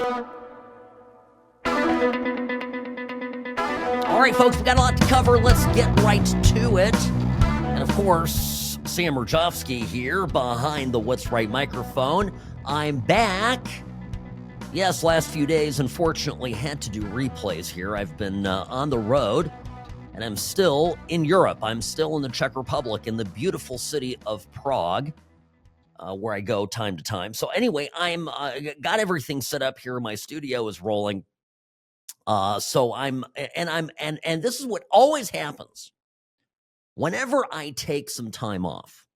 All right, folks, we got a lot to cover. Let's get right to it. And of course, Sam Mirejovsky here behind the What's Right microphone. I'm back. Yes, last few days, unfortunately, had to do replays here. I've been on the road, and I'm still in Europe. I'm still in the Czech Republic, in the beautiful city of Prague, where I go time to time. So anyway, I'm got everything set up here. My studio is rolling. So and this is what always happens whenever I take some time off.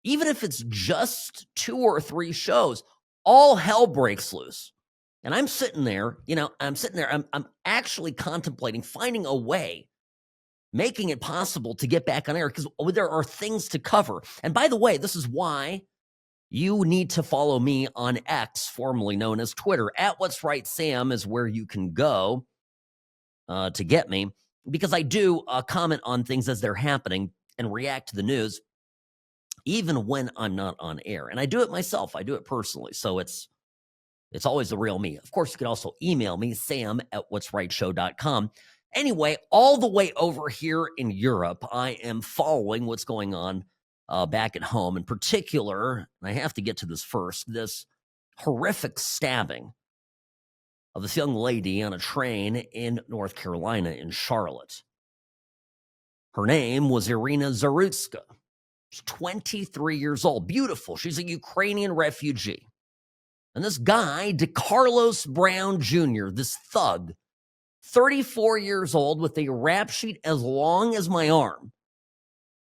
Even if it's just 2 or 3 shows, all hell breaks loose. And I'm sitting there, I'm actually contemplating finding a way, making it possible to get back on air because there are things to cover. And by the way, this is why you need to follow me on X, formerly known as Twitter. At What's Right Sam is where you can go to get me, because I do comment on things as they're happening and react to the news, even when I'm not on air. And I do it myself. I do it personally. So it's always the real me. Of course, you can also email me, sam@whatsrightshow.com. Anyway, all the way over here in Europe, I am following what's going on back at home. In particular, and I have to get to this first, this horrific stabbing of this young lady on a train in North Carolina, in Charlotte. Her name was Irina Zarutksa. She's 23 years old. Beautiful. She's a Ukrainian refugee. And this guy, DeCarlos Brown Jr., this thug, 34 years old with a rap sheet as long as my arm,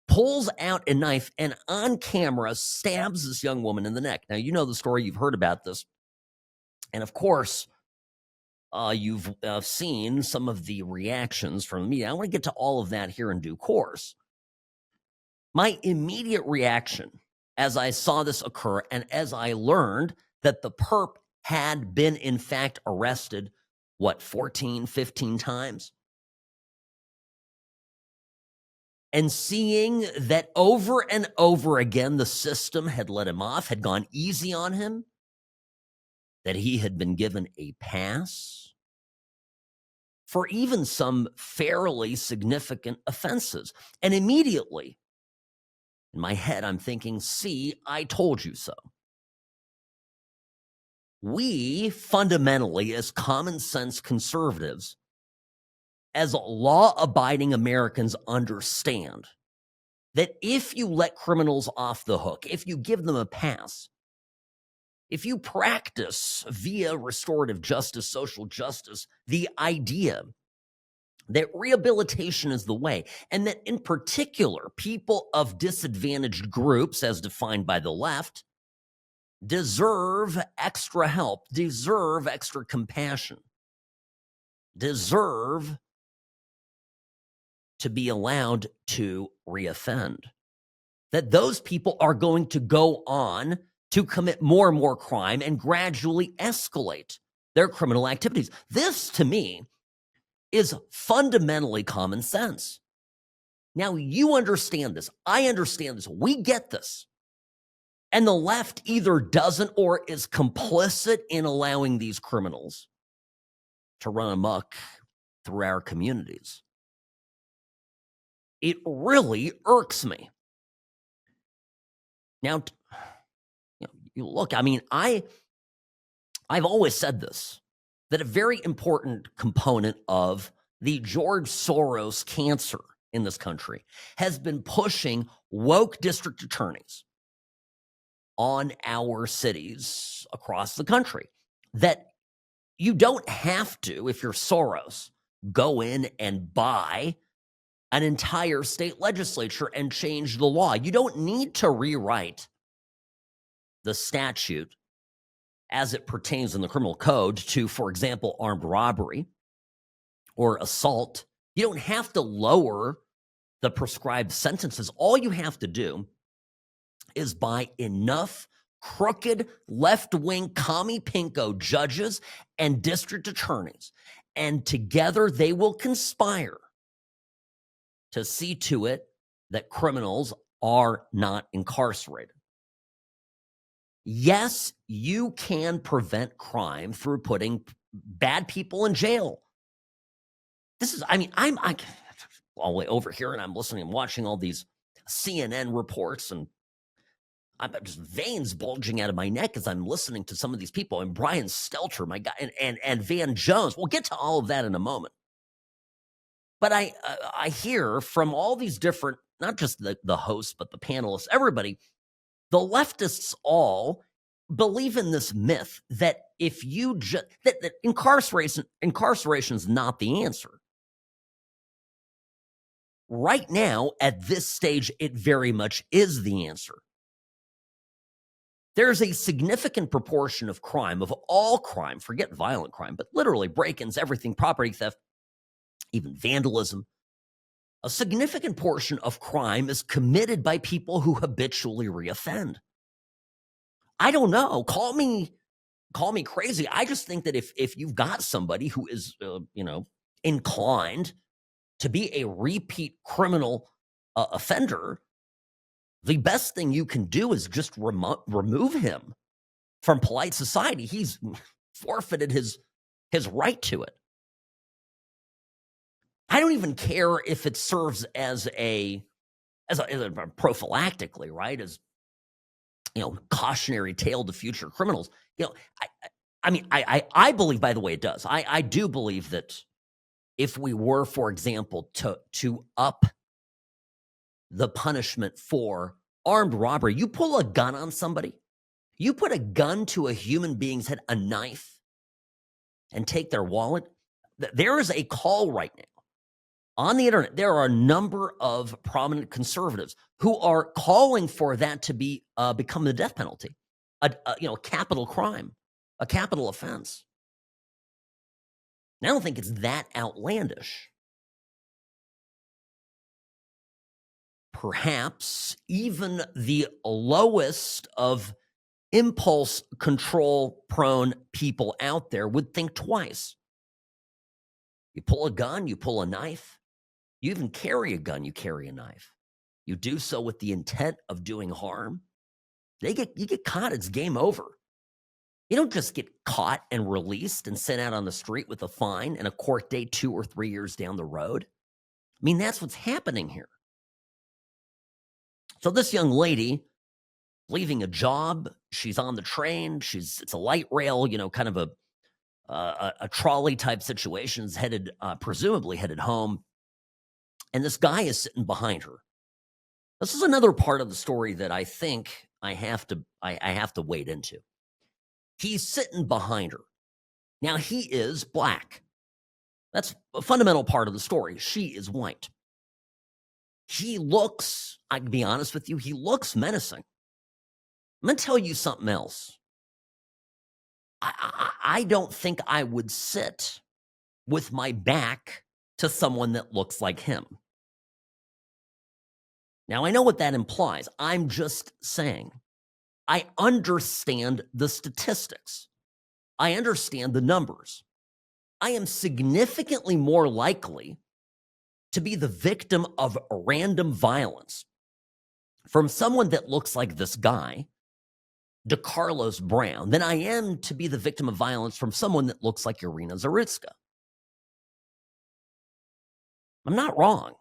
pulls out a knife and on camera stabs this young woman in the neck. Now, you know the story. You've heard about this. And of course, you've seen some of the reactions from the media. I want to get to all of that here in due course. My immediate reaction as I saw this occur and as I learned that the perp had been, in fact, arrested, 14, 15 times? And seeing that over and over again, the system had let him off, had gone easy on him, that he had been given a pass for even some fairly significant offenses. And immediately, in my head, I'm thinking, see, I told you so. We fundamentally, as common sense conservatives, as law-abiding Americans, understand that if you let criminals off the hook, if you give them a pass, if you practice via restorative justice, social justice, the idea that rehabilitation is the way, and that in particular, people of disadvantaged groups, as defined by the left, deserve extra help, deserve extra compassion, deserve to be allowed to reoffend, that those people are going to go on to commit more and more crime and gradually escalate their criminal activities. This, to me, is fundamentally common sense. Now, you understand this. I understand this. We get this. And the left either doesn't or is complicit in allowing these criminals to run amok through our communities. It really irks me. Now, you look, I mean, I've always said this, that a very important component of the George Soros cancer in this country has been pushing woke district attorneys on our cities across the country. That you don't have to, if you're Soros, go in and buy an entire state legislature and change the law. You don't need to rewrite the statute as it pertains in the criminal code to, for example, armed robbery or assault. You don't have to lower the prescribed sentences. All you have to do is buy enough crooked left-wing commie pinko judges and district attorneys, and together they will conspire to see to it that criminals are not incarcerated. Yes, you can prevent crime through putting bad people in jail. This is, I mean, I'm all the way over here and I'm listening and watching all these CNN reports, and I'm just veins bulging out of my neck as I'm listening to some of these people, and Brian Stelter, my guy, and Van Jones. We'll get to all of that in a moment. But I hear from all these different, not just the hosts, but the panelists, everybody, the leftists all believe in this myth that if you just that incarceration is not the answer. Right now, at this stage, it very much is the answer. There's a significant proportion of crime, of all crime, forget violent crime, but literally break-ins, everything, property theft, even vandalism. A significant portion of crime is committed by people who habitually reoffend. I don't know. Call me crazy. I just think that if you've got somebody who is, inclined to be a repeat criminal offender, the best thing you can do is just remove him from polite society. He's forfeited his right to it. I don't even care if it serves as a prophylactically, right? As cautionary tale to future criminals. I believe, by the way, it does. I do believe that if we were, for example, to up the punishment for armed robbery, you pull a gun on somebody, you put a gun to a human being's head, a knife, and take their wallet. There is a call right now on the internet. There are a number of prominent conservatives who are calling for that to be become the death penalty, a capital crime, a capital offense. And I don't think it's that outlandish. Perhaps even the lowest of impulse control prone people out there would think twice. You pull a gun, you pull a knife, you even carry a gun, you carry a knife. You do so with the intent of doing harm. You get caught, it's game over. You don't just get caught and released and sent out on the street with a fine and a court date 2 or 3 years down the road. I mean, that's what's happening here. So this young lady leaving a job, she's on the train, it's a light rail, kind of a trolley type situation, is presumably headed home. And this guy is sitting behind her. This is another part of the story that I think I have to wade into. He's sitting behind her. Now, he is black. That's a fundamental part of the story. She is white. He looks, I can be honest with you, he looks menacing. I'm going to tell you something else. I don't think I would sit with my back to someone that looks like him. Now, I know what that implies. I'm just saying, I understand the statistics. I understand the numbers. I am significantly more likely to be the victim of random violence from someone that looks like this guy, DeCarlos Brown, than I am to be the victim of violence from someone that looks like Irina Zarutksa. I'm not wrong.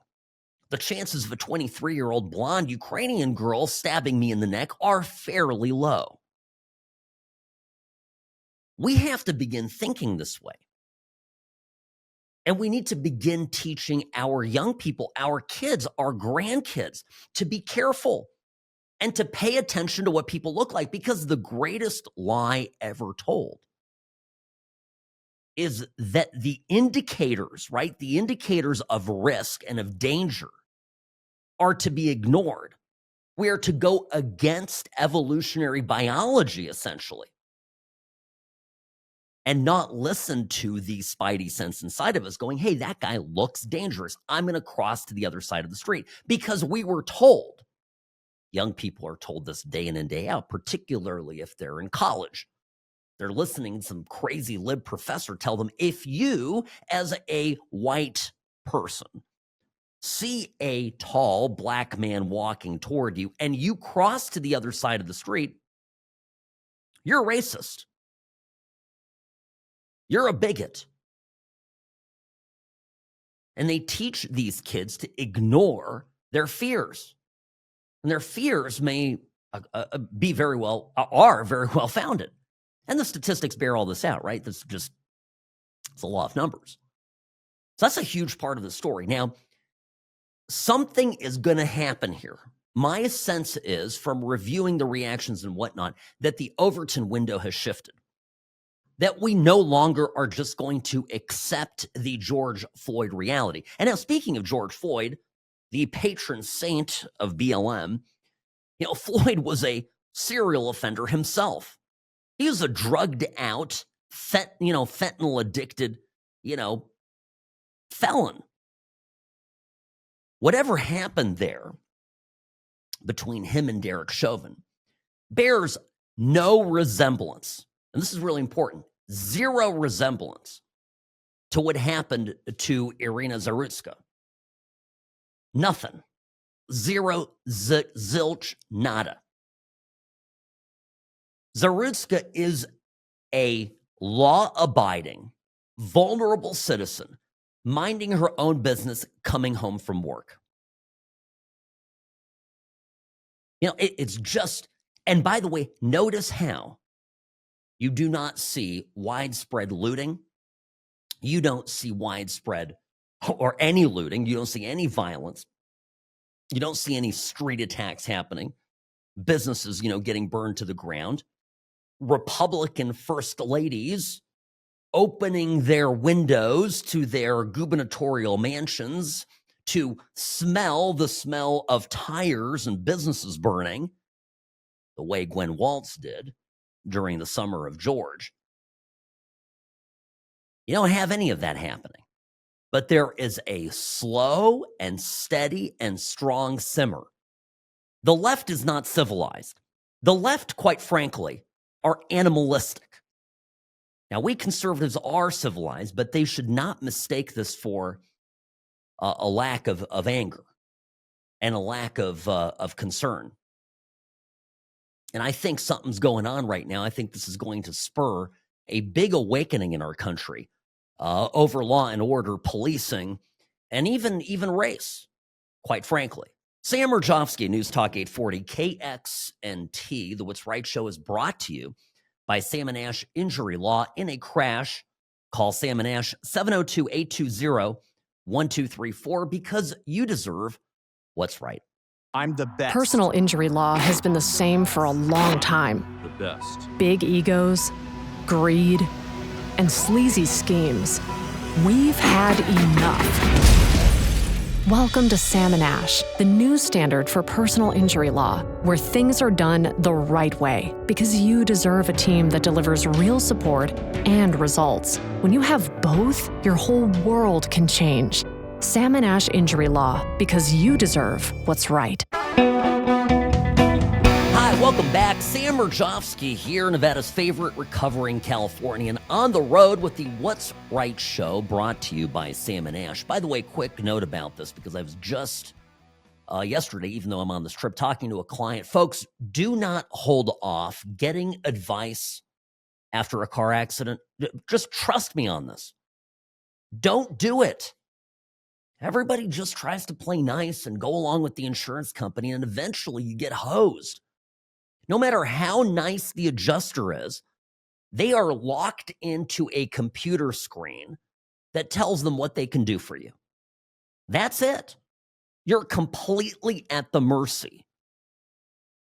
The chances of a 23-year-old blonde Ukrainian girl stabbing me in the neck are fairly low. We have to begin thinking this way. And we need to begin teaching our young people, our kids, our grandkids, to be careful and to pay attention to what people look like, because the greatest lie ever told is that the indicators, right, the indicators of risk and of danger are to be ignored. We are to go against evolutionary biology, essentially, and not listen to the spidey sense inside of us going, hey, that guy looks dangerous. I'm going to cross to the other side of the street, because we were told. Young people are told this day in and day out, particularly if they're in college. They're listening to some crazy lib professor tell them, if you, as a white person, see a tall black man walking toward you and you cross to the other side of the street, You're a racist. You're a bigot. And they teach these kids to ignore their fears. And their fears may are very well founded. And the statistics bear all this out, right? It's a law of numbers. So that's a huge part of the story. Now, something is going to happen here. My sense is, from reviewing the reactions and whatnot, that the Overton window has shifted. That we no longer are just going to accept the George Floyd reality. And now, speaking of George Floyd, the patron saint of BLM, Floyd was a serial offender himself. He was a drugged out, fentanyl addicted, felon. Whatever happened there between him and Derek Chauvin bears no resemblance, and this is really important, zero resemblance to what happened to Irina Zarutksa. Nothing. Zero, zilch, nada. Zarutksa is a law-abiding, vulnerable citizen minding her own business, coming home from work. It's just, and by the way, notice how you do not see widespread looting. You don't see widespread or any looting. You don't see any violence. You don't see any street attacks happening. Businesses, getting burned to the ground. Republican first ladies opening their windows to their gubernatorial mansions to smell the smell of tires and businesses burning, the way Gwen Waltz did during the summer of George. You don't have any of that happening. But there is a slow and steady and strong simmer. The left is not civilized. The left, quite frankly, are animalistic. Now, we conservatives are civilized, but they should not mistake this for a lack of anger and a lack of concern. And I think something's going on right now. I think this is going to spur a big awakening in our country over law and order, policing, and even race, quite frankly. Sam Mirejovsky, News Talk 840, KXNT, the What's Right Show is brought to you by Sam & Ash Injury Law. In a crash, call Sam & Ash 702-820-1234 because you deserve what's right. I'm the best. Personal injury law has been the same for a long time. The best. Big egos, greed, and sleazy schemes. We've had enough. Welcome to Sam & Ash, the new standard for personal injury law, where things are done the right way, because you deserve a team that delivers real support and results. When you have both, your whole world can change. Sam & Ash Injury Law, because you deserve what's right. Hi, welcome back. Sam Mirejovsky here, Nevada's favorite recovering Californian, on the road with the What's Right show, brought to you by Sam & Ash. By the way, quick note about this, because I was just yesterday, even though I'm on this trip, talking to a client. Folks, do not hold off getting advice after a car accident. Just trust me on this. Don't do it. Everybody just tries to play nice and go along with the insurance company, and eventually you get hosed. No matter how nice the adjuster is, they are locked into a computer screen that tells them what they can do for you. That's it. You're completely at the mercy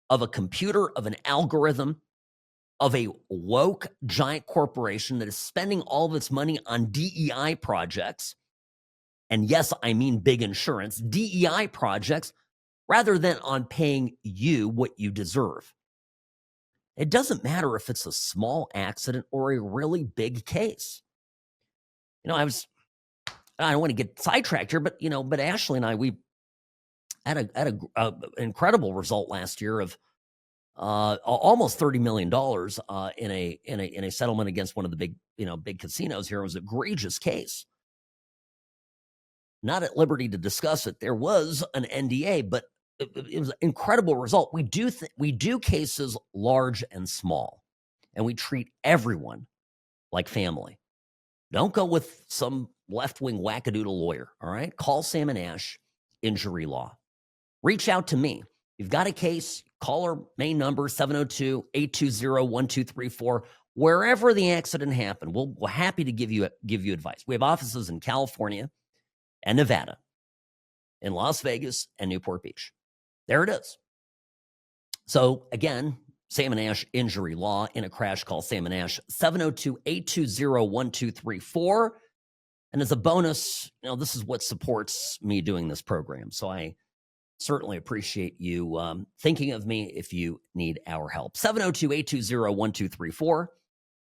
of a computer, of an algorithm, of a woke giant corporation that is spending all of its money on DEI projects. And yes, I mean big insurance, DEI projects, rather than on paying you what you deserve. It doesn't matter if it's a small accident or a really big case. I don't want to get sidetracked here, but Ashley and I, we had an incredible result last year of almost $30 million in a settlement against one of the big casinos here. It was an egregious case. Not at liberty to discuss it. There was an NDA, but it was an incredible result. We do cases large and small, and we treat everyone like family. Don't go with some left-wing wackadoodle lawyer, all right? Call Sam and Ash Injury Law. Reach out to me. You've got a case, call our main number, 702-820-1234. Wherever the accident happened, we're happy to give you advice. We have offices in California and Nevada, in Las Vegas and Newport Beach. There it is. So again, Sam and Ash Injury Law in a crash, call Sam and Ash, 702-820-1234. And as a bonus, this is what supports me doing this program. So I certainly appreciate you thinking of me if you need our help. 702-820-1234.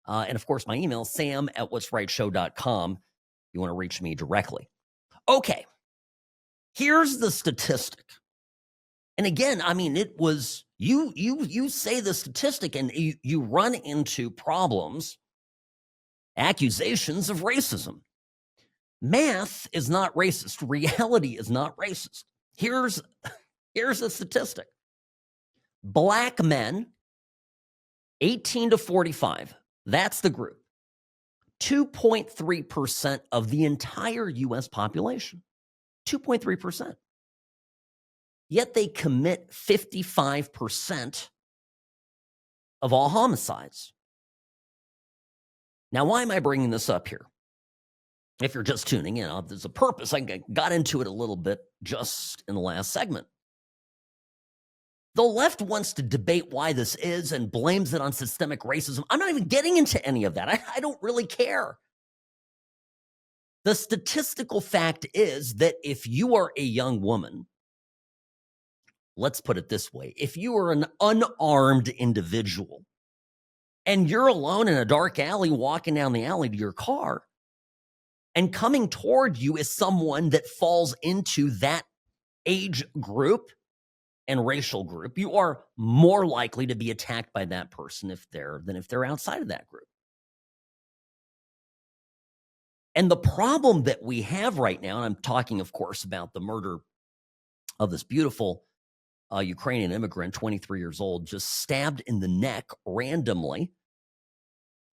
And of course, my email, sam@whatsrightshow.com. You want to reach me directly. Okay, here's the statistic. And again, I mean, it was, you say the statistic and you run into problems, accusations of racism. Math is not racist. Reality is not racist. Here's the statistic. Black men, 18 to 45, that's the group. 2.3% of the entire U.S. population. 2.3%. Yet they commit 55% of all homicides. Now, why am I bringing this up here? If you're just tuning in, there's a purpose. I got into it a little bit just in the last segment. The left wants to debate why this is and blames it on systemic racism. I'm not even getting into any of that. I don't really care. The statistical fact is that if you are a young woman, let's put it this way, if you are an unarmed individual and you're alone in a dark alley walking down the alley to your car, and coming toward you is someone that falls into that age group and racial group, you are more likely to be attacked by that person than if they're outside of that group. And the problem that we have right now, and I'm talking, of course, about the murder of this beautiful Ukrainian immigrant, 23 years old, just stabbed in the neck randomly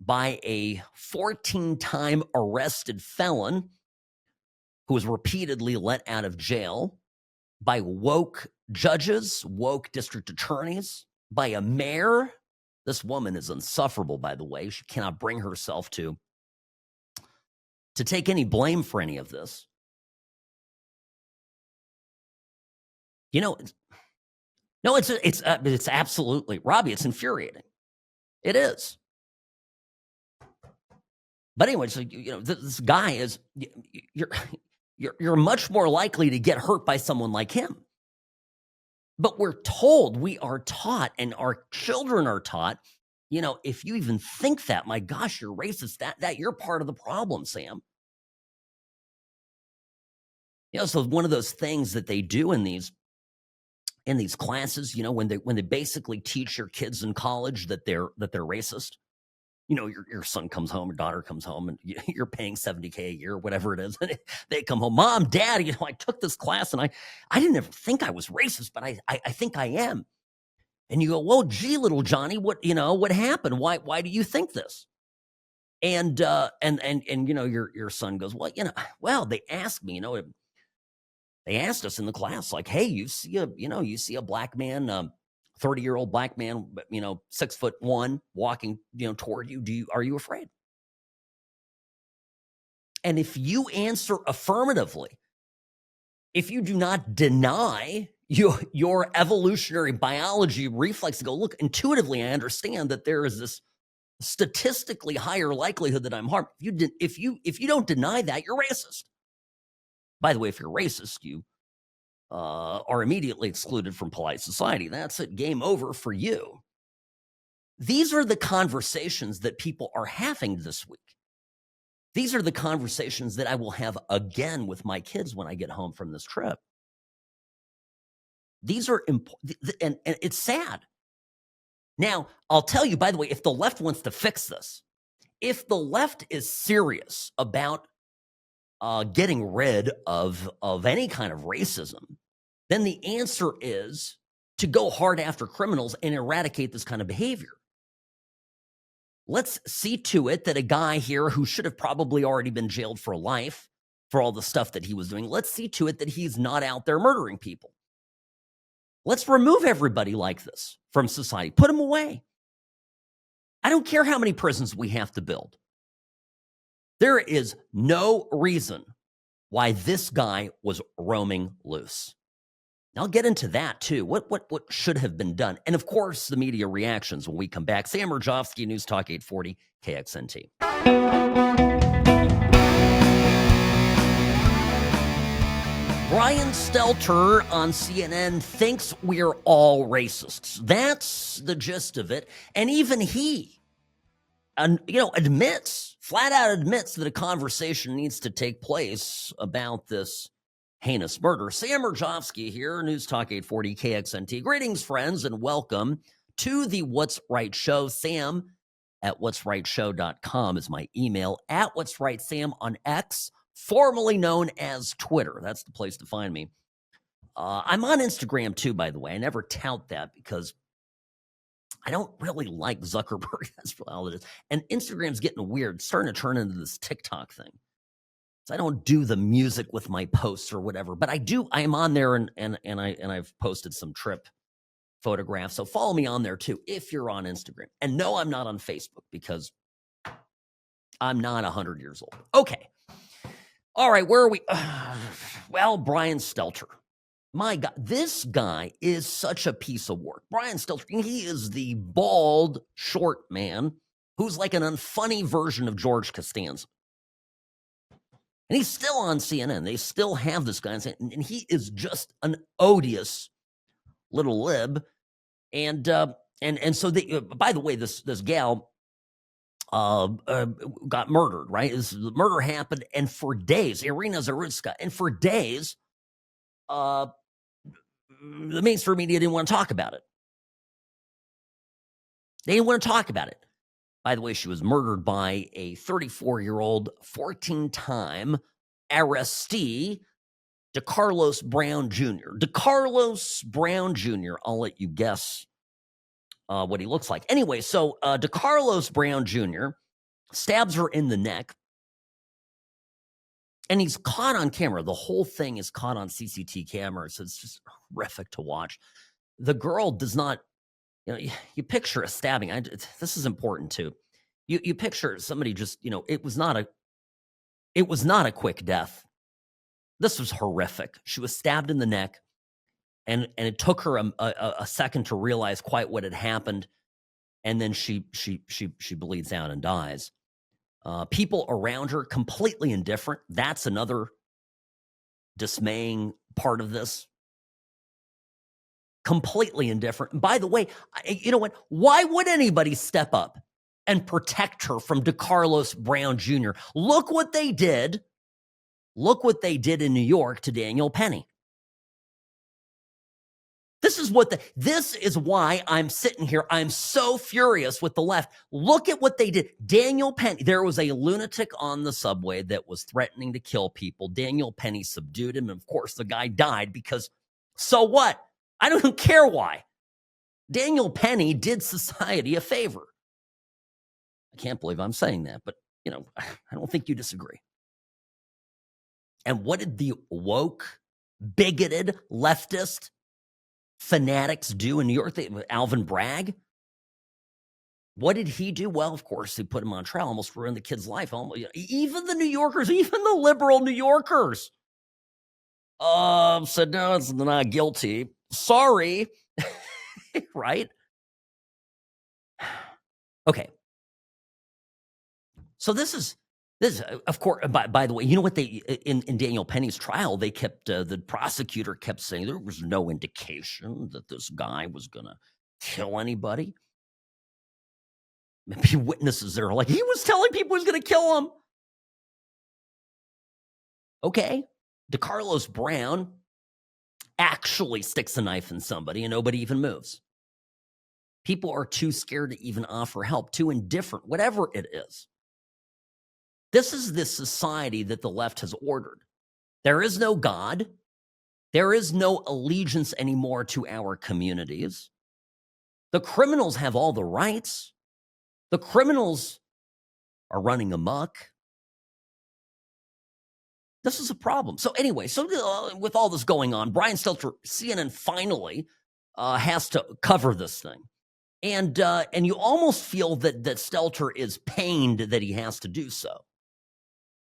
by a 14-time arrested felon who was repeatedly let out of jail, by woke judges, woke district attorneys, by a mayor. This woman is insufferable, by the way. She cannot bring herself to take any blame for any of this. It's absolutely, Robbie, it's infuriating. It is. But anyway, so this guy is, you're much more likely to get hurt by someone like him. But we are taught, and our children are taught, if you even think that, my gosh, you're racist, that you're part of the problem, Sam. So one of those things that they do in these classes, when they basically teach your kids in college that they're racist. Your son comes home, your daughter comes home, and you're paying $70K a year, whatever it is. And they come home, Mom, Dad, I took this class and I didn't ever think I was racist, but I think I am. And you go, well, gee, little Johnny, what happened? Why do you think this? And your son goes, well, they asked me, they asked us in the class, like, hey, you see a black man, 30-year-old black man, 6'1", walking, toward you. Are you afraid? And if you answer affirmatively, if you do not deny your evolutionary biology reflex to go, look, intuitively, I understand that there is this statistically higher likelihood that I'm harmed. If you don't deny that, you're racist. By the way, if you're racist, you are immediately excluded from polite society. That's it. Game over for you. These are the conversations that people are having this week. These are the conversations that I will have again with my kids when I get home from this trip. These are important, and it's sad. Now, I'll tell you, by the way, if the left wants to fix this, if the left is serious about getting rid of any kind of racism, then the answer is to go hard after criminals and eradicate this kind of behavior. let's see to it that a guy here who should have probably already been jailed for life for all the stuff that he was doing, let's see to it that he's not out there murdering people. Let's remove everybody like this from society. Put them away. I don't care how many prisons we have to build. There is no reason why this guy was roaming loose. I'll get into that too. What should have been done? And of course, the media reactions when we come back. Sam Mirejovsky, News Talk 840 KXNT. Brian Stelter on CNN thinks we're all racists. That's the gist of it. And even he, flat out admits that a conversation needs to take place about this heinous murder. Sam Mirejovsky here, News Talk 840 KXNT. Greetings, friends, and welcome to the What's Right Show. Sam at what'srightshow.com is my email. At What's Right Sam on X, formerly known as Twitter. That's the place to find me. I'm on Instagram too, by the way. I never tout that because I don't really like Zuckerberg. That's all it is. And Instagram's getting weird, starting to turn into this TikTok thing. So I don't do the music with my posts or whatever, but I do. I am on there and I've posted some trip photographs. So follow me on there too if you're on Instagram. And no, I'm not on Facebook because I'm not 100 years old. Okay. All right, where are we? Well, Brian Stelter. My God, this guy is such a piece of work. Brian Stelter, he is the bald, short man who's like an unfunny version of George Costanza. And he's still on CNN. They still have this guy on CNN, and he is just an odious little lib. And so they, by the way, this gal got murdered, right? The murder happened, and for days, Irina Zarutksa, and for days, the mainstream media didn't want to talk about it. They didn't want to talk about it. By the way, she was murdered by a 34-year-old, 14-time arrestee, DeCarlos Brown Jr. DeCarlos Brown Jr., I'll let you guess what he looks like. Anyway, so DeCarlos Brown Jr. stabs her in the neck, and he's caught on camera. The whole thing is caught on CCTV cameras. It's just horrific to watch. The girl does not, you picture a stabbing. This is important too. You picture somebody just, it was not a quick death. This was horrific. She was stabbed in the neck, and it took her a second to realize quite what had happened, and then she bleeds out and dies. People around her completely indifferent. That's another dismaying part of this. Completely indifferent. And by the way, you know what? Why would anybody step up and protect her from DeCarlos Brown Jr.? Look what they did. Look what they did in New York to Daniel Penny. This is why I'm sitting here. I'm so furious with the left. Look at what they did. Daniel Penny, there was a lunatic on the subway that was threatening to kill people. Daniel Penny subdued him. And of course, the guy died because so what? I don't care why. Daniel Penny did society a favor. I can't believe I'm saying that, but, I don't think you disagree. And what did the woke, bigoted, leftist fanatics do in New York? Alvin Bragg? What did he do? Well, of course, they put him on trial, almost ruined the kid's life. Even the New Yorkers, even the liberal New Yorkers said, no, it's not guilty. Sorry. Right? Okay. So this is of course, by the way, you know what in Daniel Penny's trial, they kept, the prosecutor kept saying there was no indication that this guy was going to kill anybody. Maybe witnesses there are like, he was telling people he was going to kill him. Okay. DeCarlos Brown actually sticks a knife in somebody and nobody even moves. People are too scared to even offer help, too indifferent, whatever it is. This is the society that the left has ordered. There is no God. There is no allegiance anymore to our communities. The criminals have all the rights. The criminals are running amok. This is a problem. So anyway, with all this going on, Brian Stelter, CNN finally has to cover this thing. And you almost feel that Stelter is pained that he has to do so.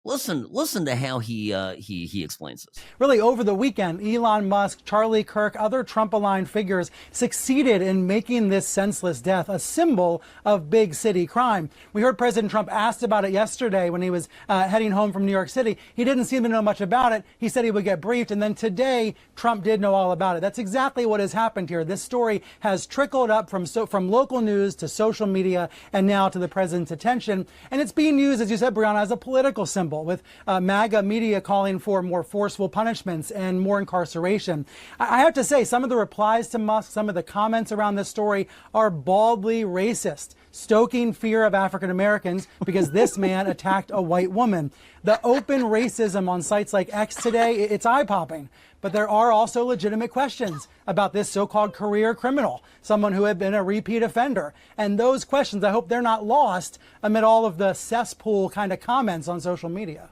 Listen to how he explains this. Really, over the weekend, Elon Musk, Charlie Kirk, other Trump-aligned figures succeeded in making this senseless death a symbol of big city crime. We heard President Trump asked about it yesterday when he was heading home from New York City. He didn't seem to know much about it. He said he would get briefed, and then today, Trump did know all about it. That's exactly what has happened here. This story has trickled up from local news to social media and now to the president's attention, and it's being used, as you said, Brianna, as a political symbol, with MAGA media calling for more forceful punishments and more incarceration. I have to say, some of the replies to Musk, some of the comments around this story are baldly racist, stoking fear of African Americans because this man attacked a white woman. The open racism on sites like X today, it's eye-popping. But there are also legitimate questions about this so-called career criminal, someone who had been a repeat offender. And those questions, I hope they're not lost amid all of the cesspool kind of comments on social media.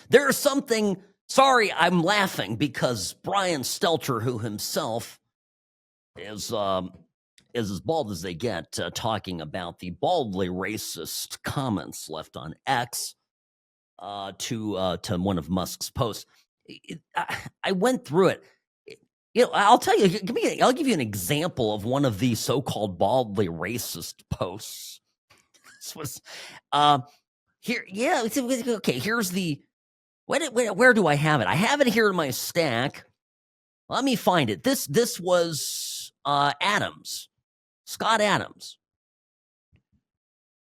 There's something, sorry, I'm laughing because Brian Stelter, who himself is as bald as they get, talking about the baldly racist comments left on X to one of Musk's posts. I went through it. I'll tell you. I'll give you an example of one of these so-called baldly racist posts. This was here. Yeah. Okay. Here's the. Where do I have it? I have it here in my stack. Let me find it. This was Adams, Scott Adams,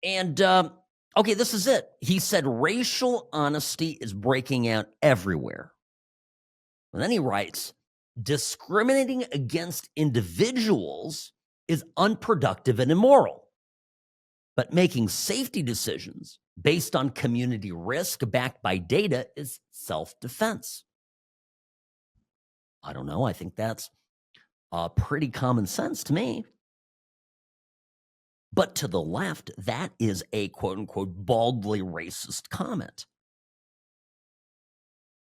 and okay, this is it. He said racial honesty is breaking out everywhere. And then he writes, discriminating against individuals is unproductive and immoral, but making safety decisions based on community risk backed by data is self-defense. I don't know. I think that's pretty common sense to me. But to the left, that is a quote-unquote baldly racist comment.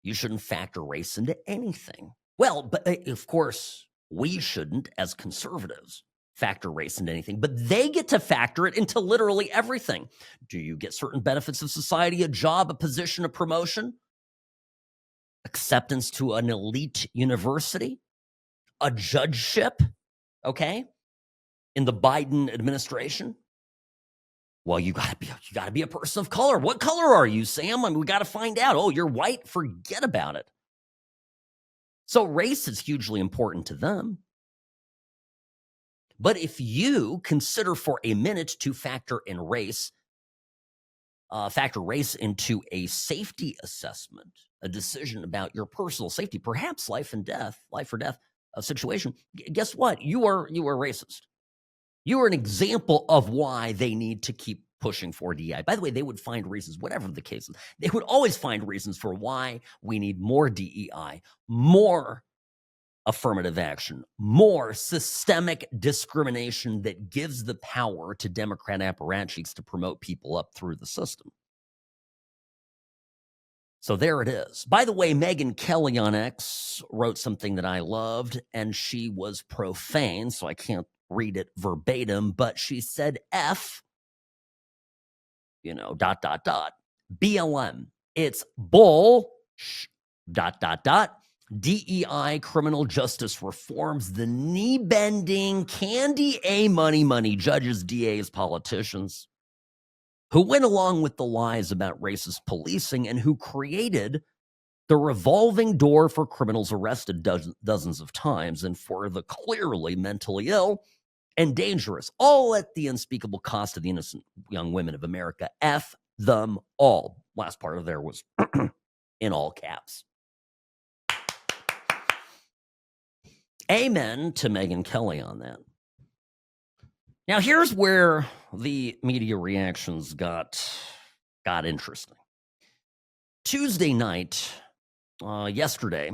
You shouldn't factor race into anything. Well, but of course, we shouldn't, as conservatives, factor race into anything. But they get to factor it into literally everything. Do you get certain benefits of society, a job, a position, a promotion, acceptance to an elite university, a judgeship, okay, in the Biden administration? Well, you gotta be a person of color. What color are you, Sam? I mean, we got to find out. Oh, you're white? Forget about it. So race is hugely important to them. But if you consider for a minute to factor race into a safety assessment, a decision about your personal safety, perhaps life or death situation, guess what? You are racist. You are an example of why they need to keep pushing for DEI. By the way, they would find reasons, whatever the case is, they would always find reasons for why we need more DEI, more affirmative action, more systemic discrimination that gives the power to Democrat apparatchiks to promote people up through the system. So there it is. By the way, Megyn Kelly on X wrote something that I loved, and she was profane, so I can't read it verbatim, but she said F, BLM. It's bull, DEI, criminal justice reforms, the knee-bending, candy A money judges, DAs, politicians who went along with the lies about racist policing and who created the revolving door for criminals arrested dozens of times and for the clearly mentally ill and dangerous, all at the unspeakable cost of the innocent young women of America. F them all. Last part of there was in all caps. Amen to Megyn Kelly on that. Now, here's where the media reactions got interesting. Tuesday night, yesterday,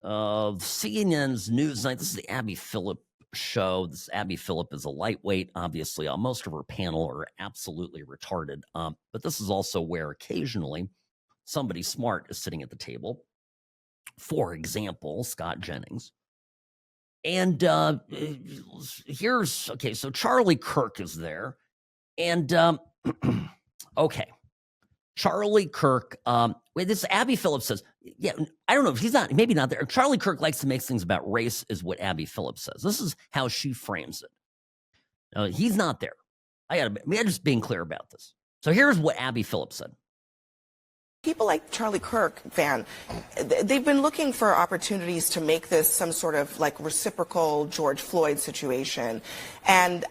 CNN's Newsnight, this is the Abby Phillip show. This Abby Phillip is a lightweight. Obviously, most of her panel are absolutely retarded. But this is also where occasionally somebody smart is sitting at the table. For example, Scott Jennings. And so Charlie Kirk is there. And, okay. Charlie Kirk, this Abby Phillip says, yeah, I don't know if he's not, maybe not there. Charlie Kirk likes to make things about race, is what Abby Phillip says. This is how she frames it. He's not there. I'm just being clear about this. So here's what Abby Phillip said. People like Charlie Kirk, Van, they've been looking for opportunities to make this some sort of like reciprocal George Floyd situation. And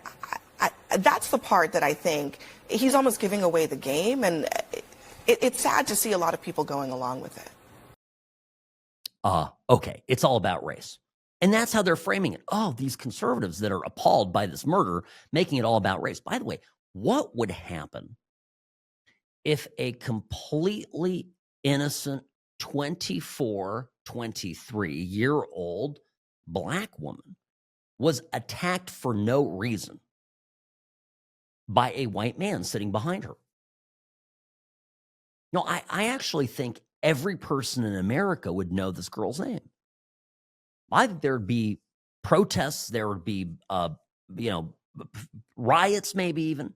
that's the part that I think he's almost giving away the game. And it's sad to see a lot of people going along with it. Okay, it's all about race. And that's how they're framing it. Oh, these conservatives that are appalled by this murder, making it all about race. By the way, what would happen if a completely innocent 24, 23-year-old black woman was attacked for no reason by a white man sitting behind her? No, I actually think every person in America would know this girl's name. I think there would be protests, there would be, riots, maybe even.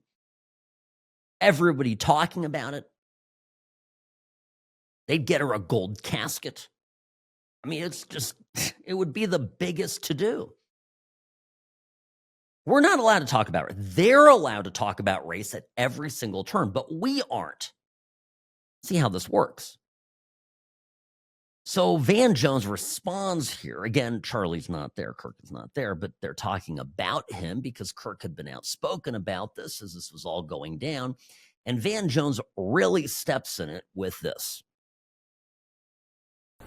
Everybody talking about it. They'd get her a gold casket. I mean, it would be the biggest to do. We're not allowed to talk about it. They're allowed to talk about race at every single turn, but we aren't. See how this works. So Van Jones responds here. Again, Charlie's not there. Kirk is not there, but they're talking about him because Kirk had been outspoken about this as this was all going down. And Van Jones really steps in it with this.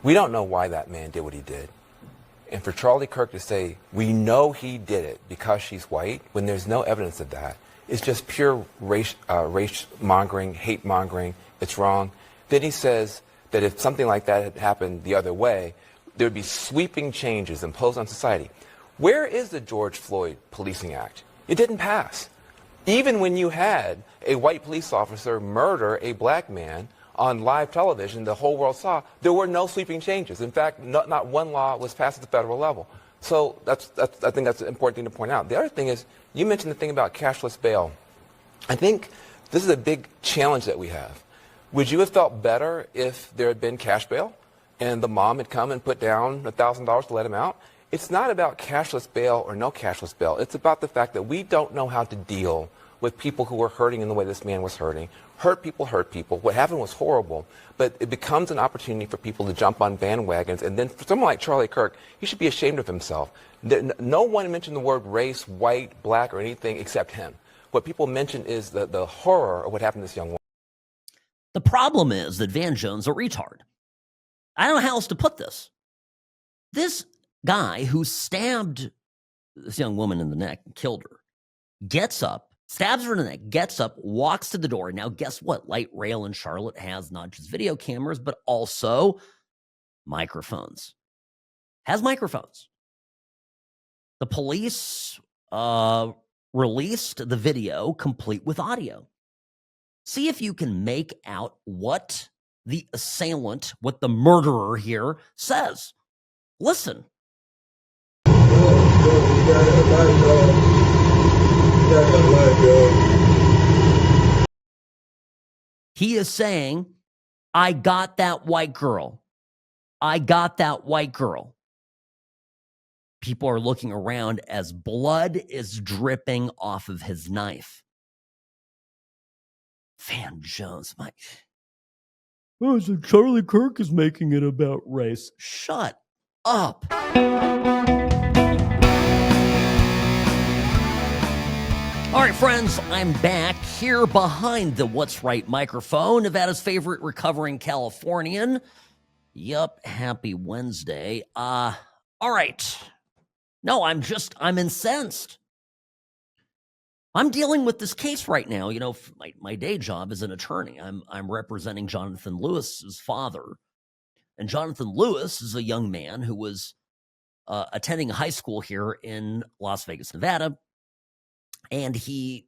We don't know why that man did what he did. And for Charlie Kirk to say, we know he did it because she's white, when there's no evidence of that, it's just pure race mongering, hate mongering. It's wrong. Then he says that if something like that had happened the other way, there would be sweeping changes imposed on society. Where is the George Floyd Policing Act? It didn't pass. Even when you had a white police officer murder a black man on live television, the whole world saw, there were no sweeping changes. In fact, not one law was passed at the federal level. So I think that's an important thing to point out. The other thing is, you mentioned the thing about cashless bail. I think this is a big challenge that we have. Would you have felt better if there had been cash bail and the mom had come and put down $1,000 to let him out? It's not about cashless bail or no cashless bail. It's about the fact that we don't know how to deal with people who were hurting in the way this man was hurting. Hurt people hurt people. What happened was horrible, but it becomes an opportunity for people to jump on bandwagons. And then for someone like Charlie Kirk, he should be ashamed of himself. No one mentioned the word race, white, black, or anything except him. What people mention is the horror of what happened to this young woman. The problem is that Van Jones is a retard. I don't know how else to put this. This guy who stabbed this young woman in the neck and killed her gets up, stabs her in the neck, gets up, walks to the door. Now, guess what? Light rail in Charlotte has not just video cameras, but also microphones. Has microphones. The police released the video complete with audio. See if you can make out what the assailant, what the murderer here says. Listen. He is saying, I got that white girl. I got that white girl. People are looking around as blood is dripping off of his knife. Van Jones, so Charlie Kirk is making it about race. Shut up. All right, friends, I'm back here behind the What's Right microphone, Nevada's favorite recovering Californian. Yup, happy Wednesday. All right. No, I'm incensed. I'm dealing with this case right now. You know, my day job is an attorney. I'm representing Jonathan Lewis's father. And Jonathan Lewis is a young man who was attending high school here in Las Vegas, Nevada, and he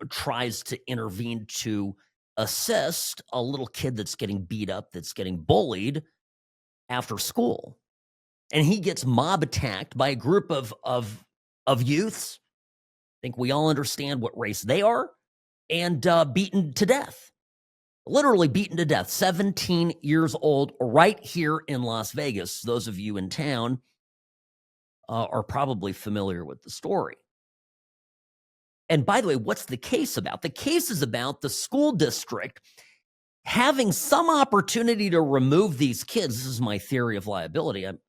tries to intervene to assist a little kid that's getting beat up, that's getting bullied after school. And he gets mob attacked by a group of youths. I think we all understand what race they are, and beaten to death. Literally beaten to death. 17 years old, right here in Las Vegas. Those of you in town are probably familiar with the story. And by the way, what's the case about? The case is about the school district having some opportunity to remove these kids. This is my theory of liability. I'm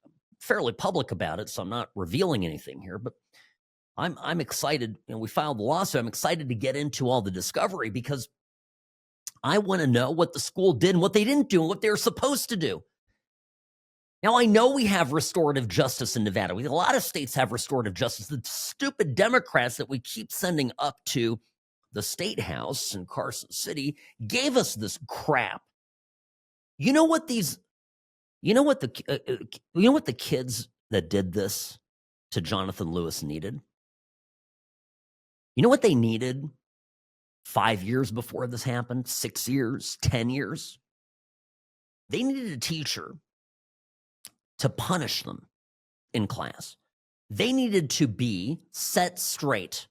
fairly public about it, so I'm not revealing anything here, but I'm excited. We filed the lawsuit. I'm excited to get into all the discovery because I want to know what the school did and what they didn't do and what they were supposed to do. Now, I know we have restorative justice in Nevada. A lot of states have restorative justice. The stupid Democrats that we keep sending up to the state house in Carson City gave us this crap. You know what the kids that did this to Jonathan Lewis needed? You know what they needed 5 years before this happened? 6 years, 10 years? They needed a teacher to punish them in class. They needed to be set straight.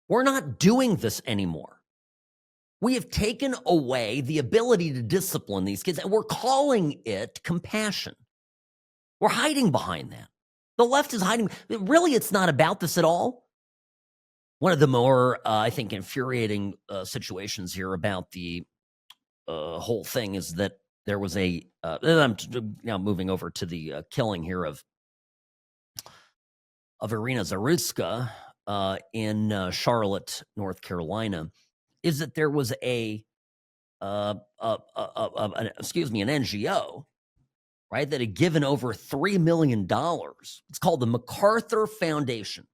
We're not doing this anymore. We have taken away the ability to discipline these kids, and we're calling it compassion. We're hiding behind that. The left is hiding. Really, it's not about this at all. One of the more, I think, infuriating situations here about the whole thing is that there was I'm now moving over to the killing here of Irina Zarutksa in Charlotte, North Carolina, is that there was an NGO, right, that had given over $3 million. It's called the MacArthur Foundation.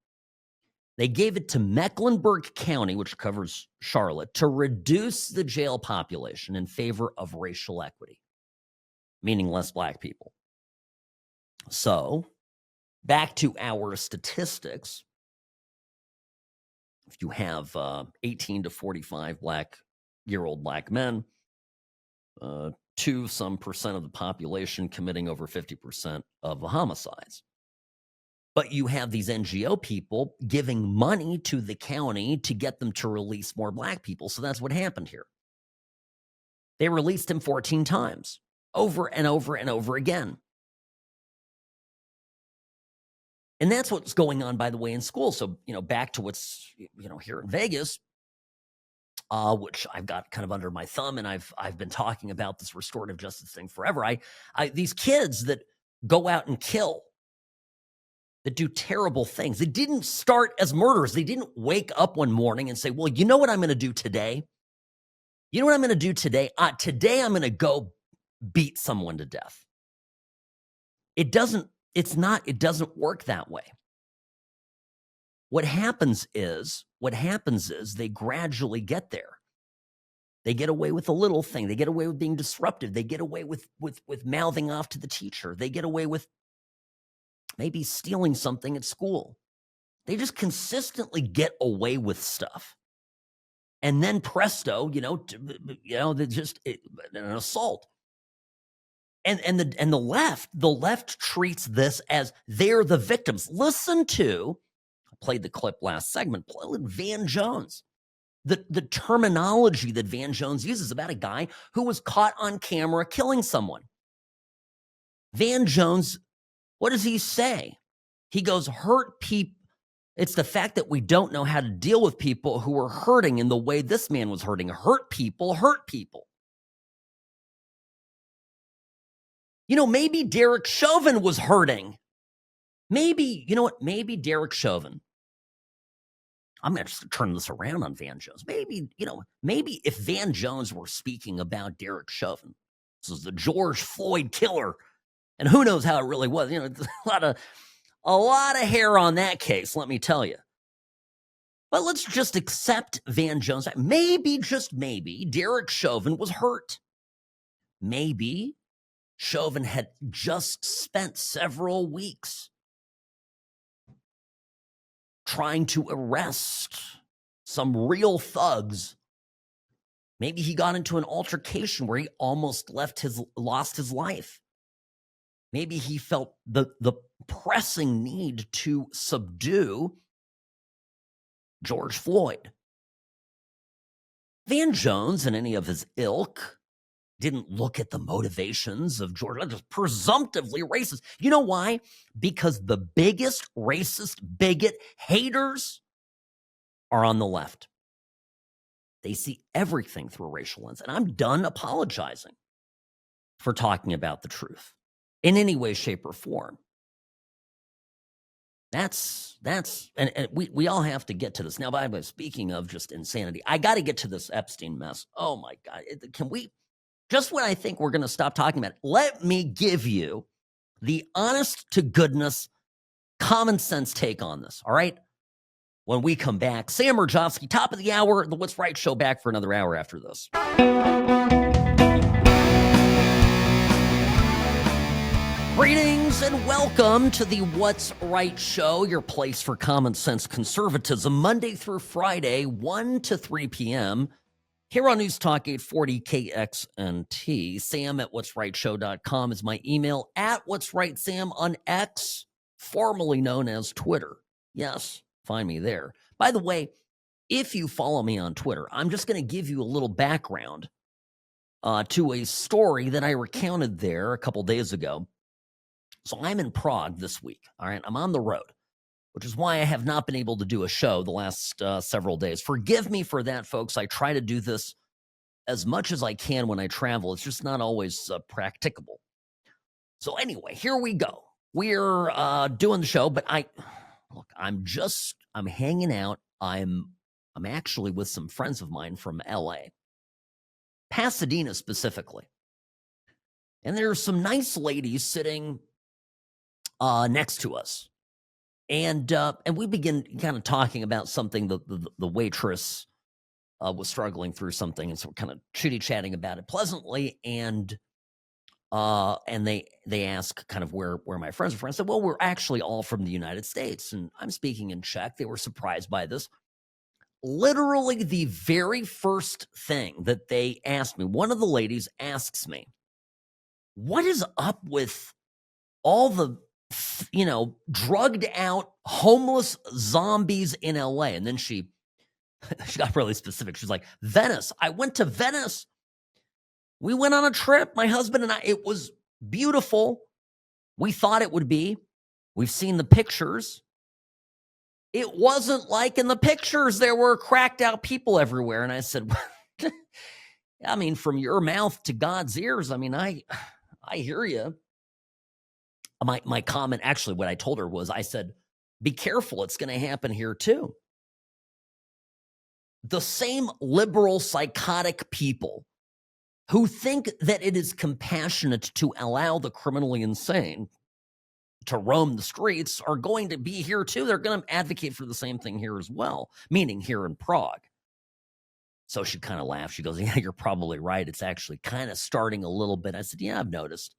They gave it to Mecklenburg County, which covers Charlotte, to reduce the jail population in favor of racial equity, meaning less black people. So, back to our statistics. If you have 18 to 45 year-old black men, 2% of the population committing over 50% of the homicides. But you have these NGO people giving money to the county to get them to release more black people. So that's what happened here. They released him 14 times, over and over and over again. And that's what's going on, by the way, in school. So, back to what's, here in Vegas, which I've got kind of under my thumb, and I've been talking about this restorative justice thing forever. These kids that go out and kill, that do terrible things. They didn't start as murderers. They didn't wake up one morning and say, well, you know what I'm going to do today? You know what I'm going to do today? Today I'm going to go beat someone to death. It doesn't work that way. What happens is they gradually get there. They get away with a little thing. They get away with being disruptive. They get away with mouthing off to the teacher. They get away with maybe stealing something at school. They just consistently get away with stuff. And then presto, they just an assault. And the left treats this as they're the victims. Listen to, I played the clip last segment, Van Jones. The terminology that Van Jones uses about a guy who was caught on camera killing someone. Van Jones, what does he say? He goes, hurt people. It's the fact that we don't know how to deal with people who are hurting in the way this man was hurting. Hurt people hurt people. Maybe Derek Chauvin was hurting. Maybe Derek Chauvin. I'm going to just turn this around on Van Jones. Maybe if Van Jones were speaking about Derek Chauvin, this is the George Floyd killer, and who knows how it really was. A lot of hair on that case, let me tell you. But let's just accept Van Jones. Maybe, just maybe, Derek Chauvin was hurt. Maybe Chauvin had just spent several weeks trying to arrest some real thugs. Maybe he got into an altercation where he almost lost his life. Maybe he felt the pressing need to subdue George Floyd. Van Jones and any of his ilk didn't look at the motivations of George, just presumptively racist. You know why? Because the biggest racist, bigot, haters are on the left. They see everything through a racial lens. And I'm done apologizing for talking about the truth in any way, shape, or form. And we all have to get to this. Now, by the way, speaking of just insanity, I got to get to this Epstein mess. Oh my God. Can we, just when I think we're going to stop talking about it, let me give you the honest to goodness, common sense take on this. All right. When we come back, Sam Mirejovsky, top of the hour, the What's Right show, back for another hour after this. Greetings and welcome to the What's Right show, your place for common sense conservatism, Monday through Friday, 1 to 3 p.m. here on News Talk 840 KXNT. Sam at what'srightshow.com is my email, at What's Right Sam on X, formerly known as Twitter. Yes, find me there. By the way, if you follow me on Twitter, I'm just going to give you a little background to a story that I recounted there a couple days ago. So I'm in Prague this week, all right? I'm on the road, which is why I have not been able to do a show the last several days. Forgive me for that, folks. I try to do this as much as I can when I travel. It's just not always practicable. So anyway, here we go. We're doing the show, but I'm hanging out. I'm actually with some friends of mine from LA, Pasadena specifically. And there's some nice ladies sitting next to us. And we begin kind of talking about something. The waitress was struggling through something, and so we're kind of chitty-chatting about it pleasantly. And they ask kind of where my friends are from. I said, well, we're actually all from the United States, and I'm speaking in Czech. They were surprised by this. Literally, the very first thing that they asked me, one of the ladies asks me, "What is up with all the drugged out homeless zombies in LA?" And then she got really specific. She's like, "Venice. I went to Venice. We went on a trip, my husband and I. It was beautiful. We thought it would be. We've seen the pictures. It wasn't like in the pictures. There were cracked out people everywhere." And I said, I mean, from your mouth to God's ears, I mean, I hear you. My comment, actually, what I told her was, I said, be careful. It's going to happen here too. The same liberal, psychotic people who think that it is compassionate to allow the criminally insane to roam the streets are going to be here too. They're going to advocate for the same thing here as well, meaning here in Prague. So she kind of laughed. She goes, "Yeah, you're probably right. It's actually kind of starting a little bit." I said, "Yeah, I've noticed."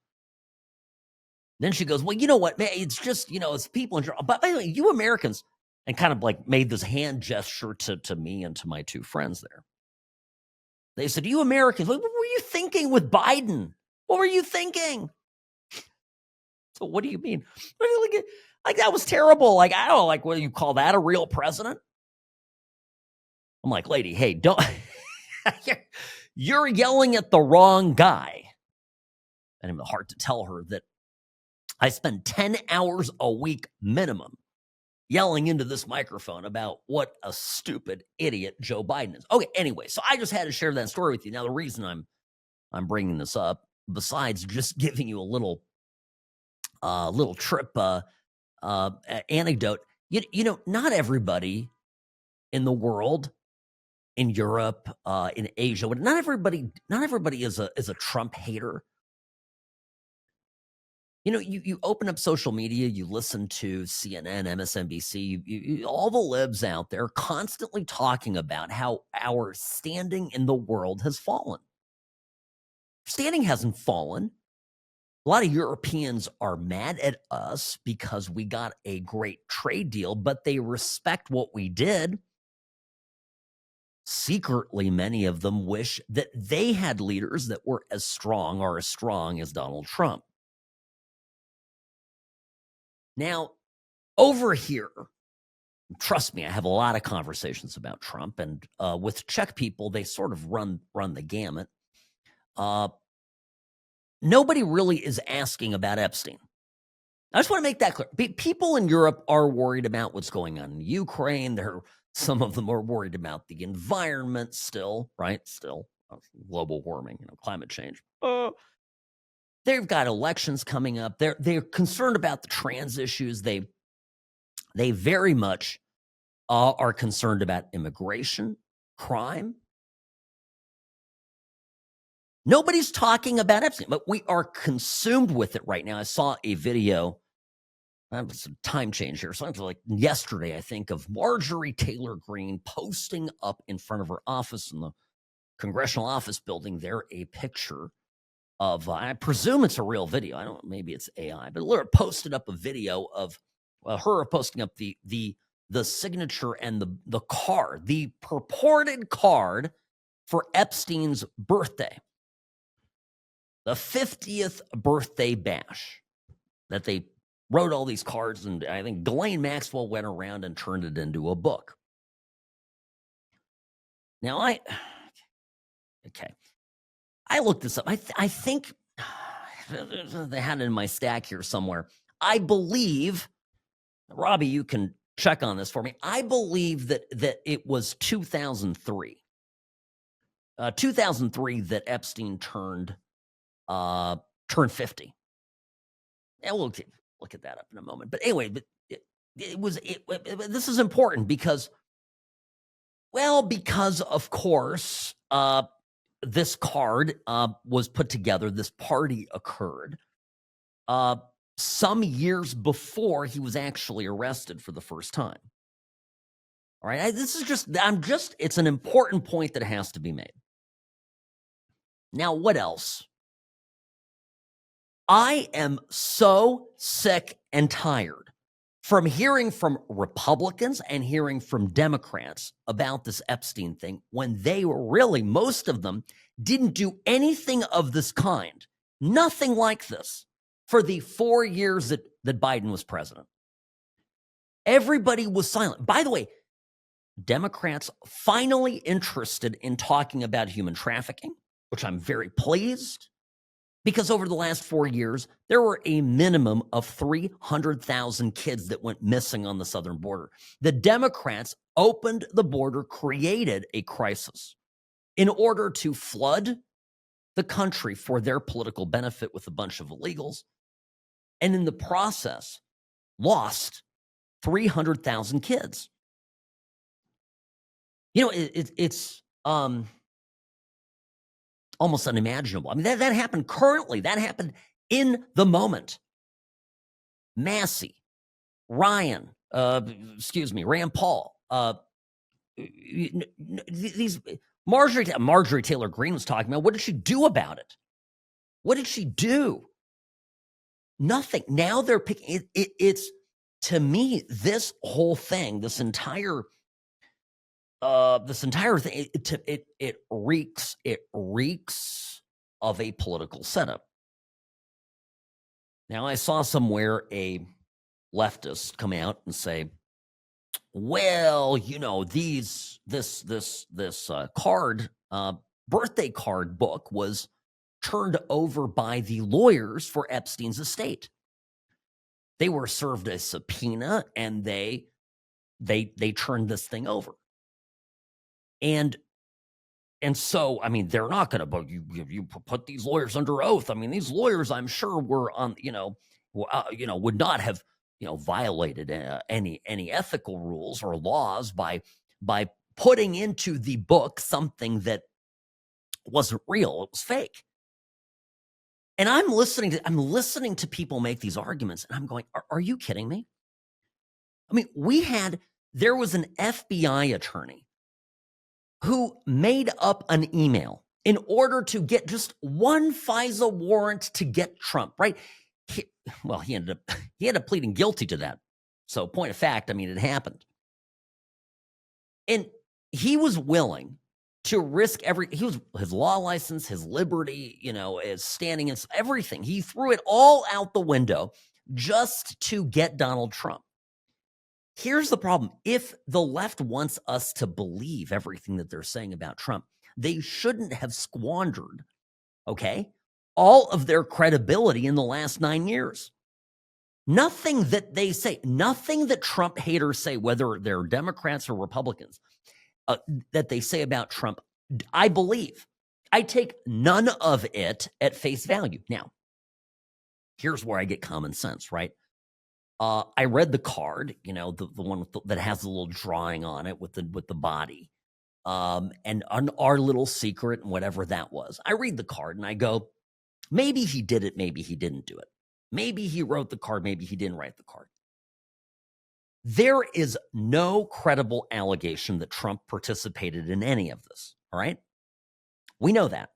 Then she goes, "Well, you know what, man? It's just, it's people in general. But by the way, you Americans," and kind of like made this hand gesture to me and to my two friends there. They said, "You Americans, what were you thinking with Biden? What were you thinking?" So what do you mean? Like that was terrible. Like, I don't know, like, what do you call that, a real president? I'm like, lady, hey, don't, you're yelling at the wrong guy. And I'm hard to tell her that I spend 10 hours a week minimum yelling into this microphone about what a stupid idiot Joe Biden is. Okay, anyway, so I just had to share that story with you. Now, the reason I'm bringing this up, besides just giving you a little trip anecdote, not everybody in the world, in Europe, in Asia, not everybody is a Trump hater. You open up social media, you listen to CNN, MSNBC, you all the libs out there constantly talking about how our standing in the world has fallen. Standing hasn't fallen. A lot of Europeans are mad at us because we got a great trade deal, but they respect what we did. Secretly, many of them wish that they had leaders that were as strong or as strong as Donald Trump. Now, over here, trust me, I have a lot of conversations about Trump, and with Czech people, they sort of run the gamut. Nobody really is asking about Epstein. I just want to make that clear. People in Europe are worried about what's going on in Ukraine. Some of them are worried about the environment still, right? Still, global warming, climate change. They've got elections coming up. They're concerned about the trans issues. They very much are concerned about immigration, crime. Nobody's talking about Epstein, but we are consumed with it right now. I saw a video. That was a time change here. So it was like yesterday, I think, of Marjorie Taylor Greene posting up in front of her office in the congressional office building there a picture of, I presume it's a real video. I don't know, maybe it's AI, but Laura posted up a video of her posting up the signature and the card, the purported card for Epstein's birthday. The 50th birthday bash that they wrote all these cards, and I think Ghislaine Maxwell went around and turned it into a book. Now, I looked this up. I think they had it in my stack here somewhere. I believe, Robbie, you can check on this for me. I believe that it was 2003. 2003 that Epstein turned 50. And we'll look at that up in a moment. But anyway, this is important because of course, this card was put together. This party occurred some years before he was actually arrested for the first time. All right, it's an important point that has to be made. Now, what else? I am so sick and tired from hearing from Republicans and hearing from Democrats about this Epstein thing when they were really, most of them, didn't do anything of this kind, nothing like this, for the 4 years that Biden was president. Everybody was silent. By the way, Democrats finally interested in talking about human trafficking, which I'm very pleased. Because over the last 4 years, there were a minimum of 300,000 kids that went missing on the southern border. The Democrats opened the border, created a crisis in order to flood the country for their political benefit with a bunch of illegals, and in the process, lost 300,000 kids. It's almost unimaginable. I mean, that happened currently. That happened in the moment. Massey, Rand Paul, these Marjorie Taylor Greene was talking about. What did she do about it? What did she do? Nothing. Now they're picking it's to me, this whole thing, this entire thing, it reeks of a political setup. Now, I saw somewhere a leftist come out and say, well, this birthday card book was turned over by the lawyers for Epstein's estate. They were served a subpoena and they turned this thing over. And so, I mean, they're not going to, you put these lawyers under oath. I mean, these lawyers, I'm sure, were on, would not have, violated any ethical rules or laws by putting into the book something that wasn't real. It was fake. And I'm listening to people make these arguments, and I'm going, are you kidding me? I mean, there was an FBI attorney who made up an email in order to get just one FISA warrant to get Trump, right? He ended up pleading guilty to that. So point of fact, I mean, it happened. And he was willing to risk his law license, his liberty, his standing in everything. He threw it all out the window just to get Donald Trump. Here's the problem. If the left wants us to believe everything that they're saying about Trump, they shouldn't have squandered, all of their credibility in the last 9 years. Nothing that they say, nothing that Trump haters say, whether they're Democrats or Republicans, that they say about Trump, I believe. I take none of it at face value. Now, here's where I get common sense, right? I read the card, the one that has the little drawing on it with the body, and our little secret and whatever that was. I read the card and I go, maybe he did it, maybe he didn't do it. Maybe he wrote the card, maybe he didn't write the card. There is no credible allegation that Trump participated in any of this, all right? We know that.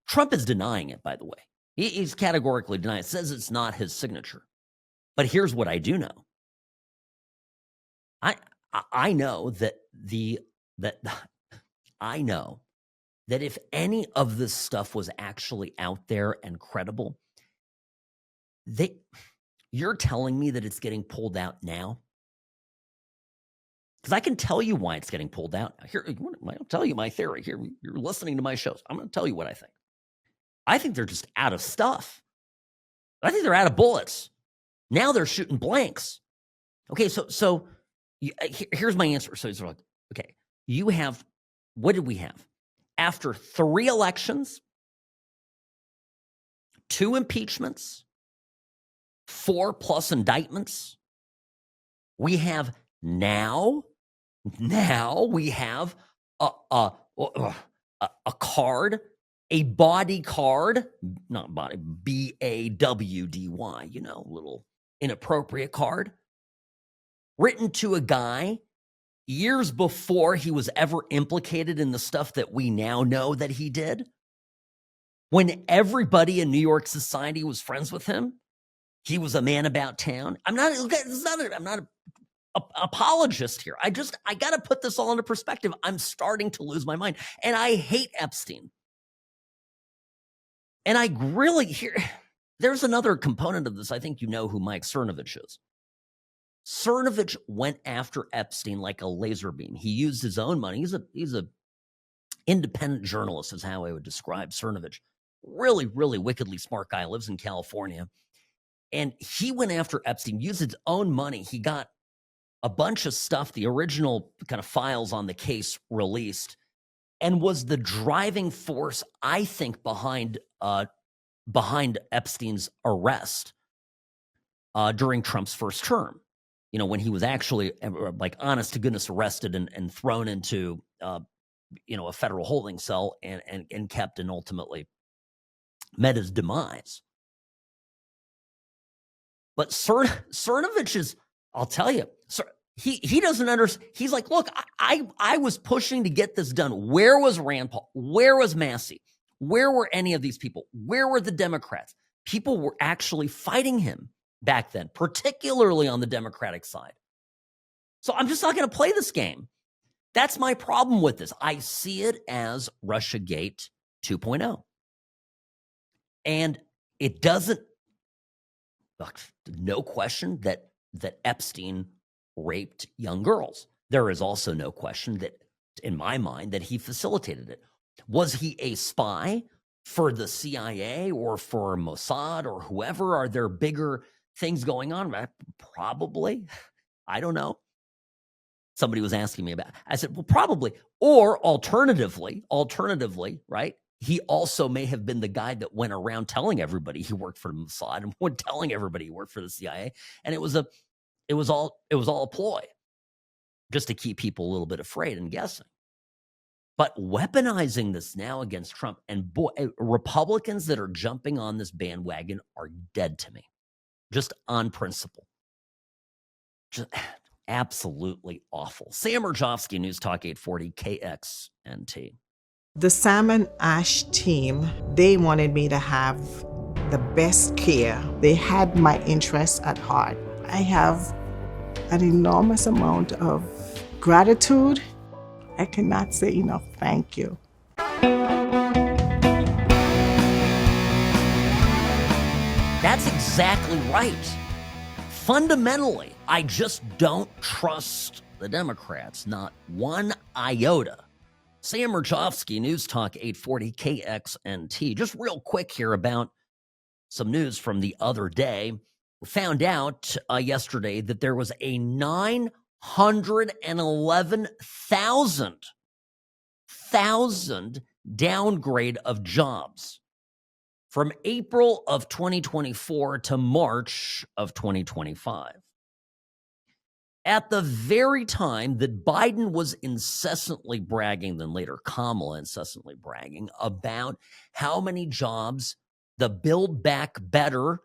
Trump is denying it, by the way. He's categorically denying it. Says it's not his signature. But here's what I do know. I know that if any of this stuff was actually out there and credible, you're telling me that it's getting pulled out now? Because I can tell you why it's getting pulled out. Here, I'll tell you my theory. Here, you're listening to my shows. I'm going to tell you what I think. I think they're just out of stuff. I think they're out of bullets. Now they're shooting blanks. Okay, so here's my answer. So it's like, okay, what did we have? After 3 elections, 2 impeachments, 4+ indictments, we have now we have a card, a body card, not body, BAWDY, little inappropriate card, written to a guy years before he was ever implicated in the stuff that we now know that he did. When everybody in New York society was friends with him, he was a man about town. I'm not an apologist here. I got to put this all into perspective. I'm starting to lose my mind. And I hate Epstein. And I really there's another component of this. I think you know who Mike Cernovich is. Cernovich went after Epstein like a laser beam. He used his own money. He's a independent journalist is how I would describe Cernovich. Really, really wickedly smart guy, lives in California. And he went after Epstein, used his own money. He got a bunch of stuff, the original kind of files on the case released, and was the driving force, I think, behind Epstein's arrest during Trump's first term. When he was actually, like, honest to goodness, arrested and thrown into, a federal holding cell and kept and ultimately met his demise. But Cernovich is, I'll tell you, he doesn't understand. He's like, look, I was pushing to get this done. Where was Rand Paul? Where was Massey? Where were any of these people? Where were the Democrats? People were actually fighting him back then, particularly on the Democratic side. So I'm just not going to play this game. That's my problem with this. I see it as Russiagate 2.0. And it doesn't, no question that Epstein raped young girls. There is also no question that, in my mind, that he facilitated it. Was he a spy for the CIA or for Mossad or whoever? Are there bigger things going on? Probably. I don't know. Somebody was asking me about it. I said, well, probably. Or alternatively, right? He also may have been the guy that went around telling everybody he worked for Mossad and went telling everybody he worked for the CIA. And it was all a ploy just to keep people a little bit afraid and guessing. But weaponizing this now against Trump, and Republicans that are jumping on this bandwagon are dead to me, just on principle. Just absolutely awful. Sam Mirejovsky, News Talk 840 KXNT. The Salmon Ash team, they wanted me to have the best care. They had my interests at heart. I have an enormous amount of gratitude. I cannot say enough thank you. That's exactly right. Fundamentally, I just don't trust the Democrats, not one iota. Sam Mirejovsky, News Talk 840 KXNT. Just real quick here about some news from the other day. We found out yesterday that there was a 911,000 downgrade of jobs from April of 2024 to March of 2025. At the very time that Biden was incessantly bragging, then later Kamala incessantly bragging about how many jobs the Build Back Better,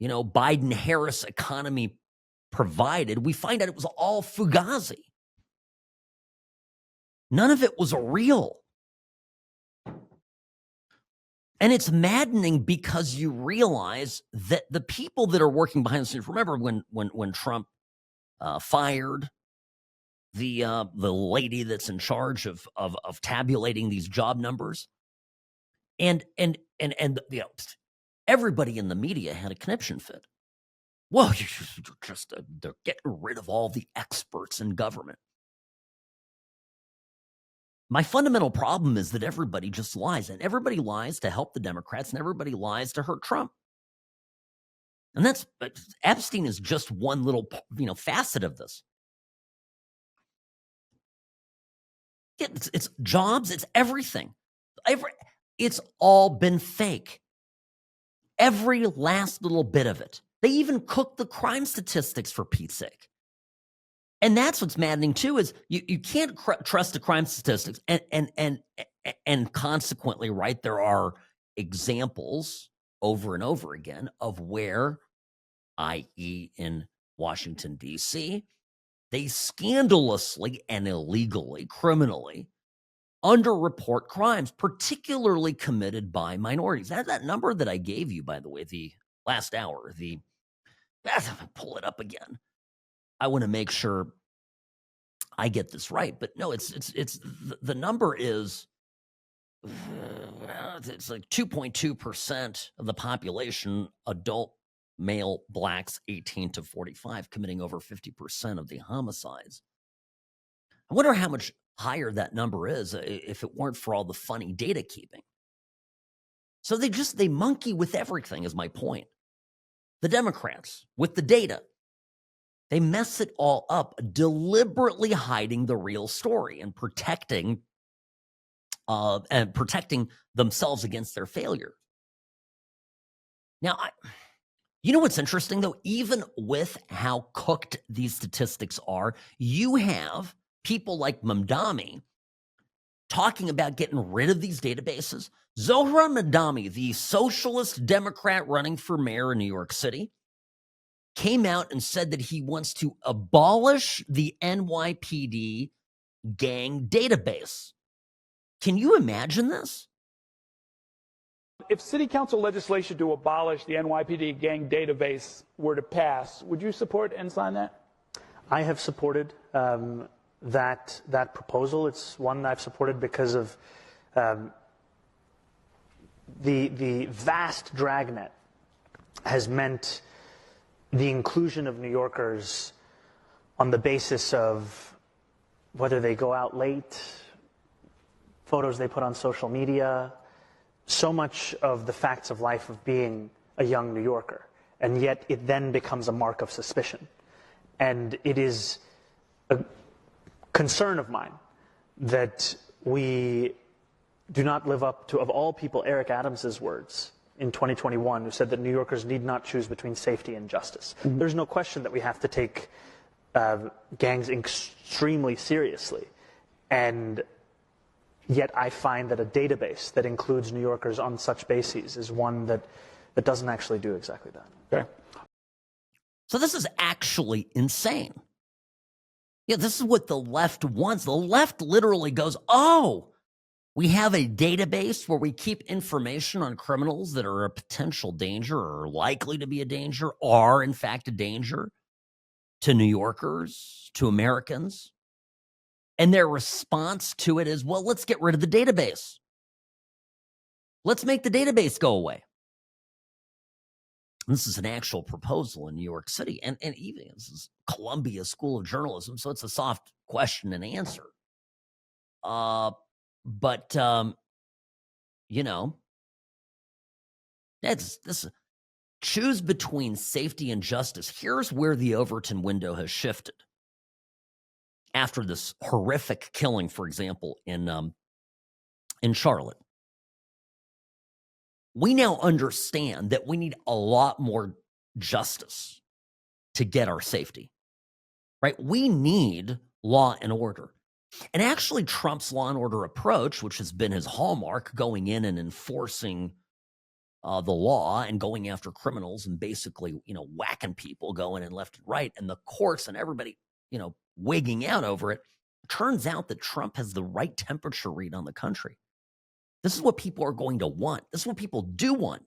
Biden-Harris economy provided, we find out it was all fugazi. None of it was real. And it's maddening because you realize that the people that are working behind the scenes, remember when Trump fired the lady that's in charge of tabulating these job numbers, and everybody in the media had a conniption fit. Well, they're getting rid of all the experts in government. My fundamental problem is that everybody just lies, and everybody lies to help the Democrats, and everybody lies to hurt Trump. And that's Epstein is just one little, facet of this. It's jobs, it's everything. It's all been fake. Every last little bit of it. They even cooked the crime statistics, for Pete's sake. And that's what's maddening too, is you can't trust the crime statistics, and consequently, right, there are examples over and over again of where, i.e. in Washington, D.C., they scandalously and illegally, criminally, underreport crimes, particularly committed by minorities. That number that I gave you, by the way, the last hour, pull it up again. I want to make sure I get this right, but no, it's the number is it's like 2.2% of the population, adult male blacks 18 to 45, committing over 50% of the homicides. I wonder how much higher that number is if it weren't for all the funny data keeping. So they monkey with everything, is my point. The Democrats with the data. They mess it all up, deliberately hiding the real story and protecting themselves against their failure. Now, you know what's interesting, though? Even with how cooked these statistics are, you have people like Mamdani talking about getting rid of these databases. Zohran Mamdani, the socialist Democrat running for mayor in New York City, came out and said that he wants to abolish the NYPD gang database. Can you imagine this? If city council legislation to abolish the NYPD gang database were to pass, would you support and sign that? I have supported that proposal. It's one I've supported because of the vast dragnet has meant the inclusion of New Yorkers on the basis of whether they go out late, photos they put on social media, so much of the facts of life of being a young New Yorker. And yet it then becomes a mark of suspicion. And it is a concern of mine that we do not live up to, of all people, Eric Adams's words in 2021, who said that New Yorkers need not choose between safety and justice. Mm-hmm. There's no question that we have to take gangs extremely seriously. And yet I find that a database that includes New Yorkers on such bases is one that doesn't actually do exactly that. Okay. So this is actually insane. Yeah, this is what the left wants. The left literally goes, oh, We have a database where we keep information on criminals that are a potential danger or likely to be a danger, are in fact a danger to New Yorkers, to Americans. And their response to it is, well, let's get rid of the database. Let's make the database go away. This is an actual proposal in New York City. And even this is Columbia School of Journalism, so it's a soft question and answer. But you know, this choose between safety and justice. Here's where the Overton window has shifted. After this horrific killing, for example, in Charlotte, we now understand that we need a lot more justice to get our safety, right? We need law and order. And actually, Trump's law and order approach, which has been his hallmark, going in and enforcing the law and going after criminals and basically, whacking people, going in left and right, and the courts and everybody, wigging out over it, turns out that Trump has the right temperature read on the country. This is what people are going to want. This is what people do want.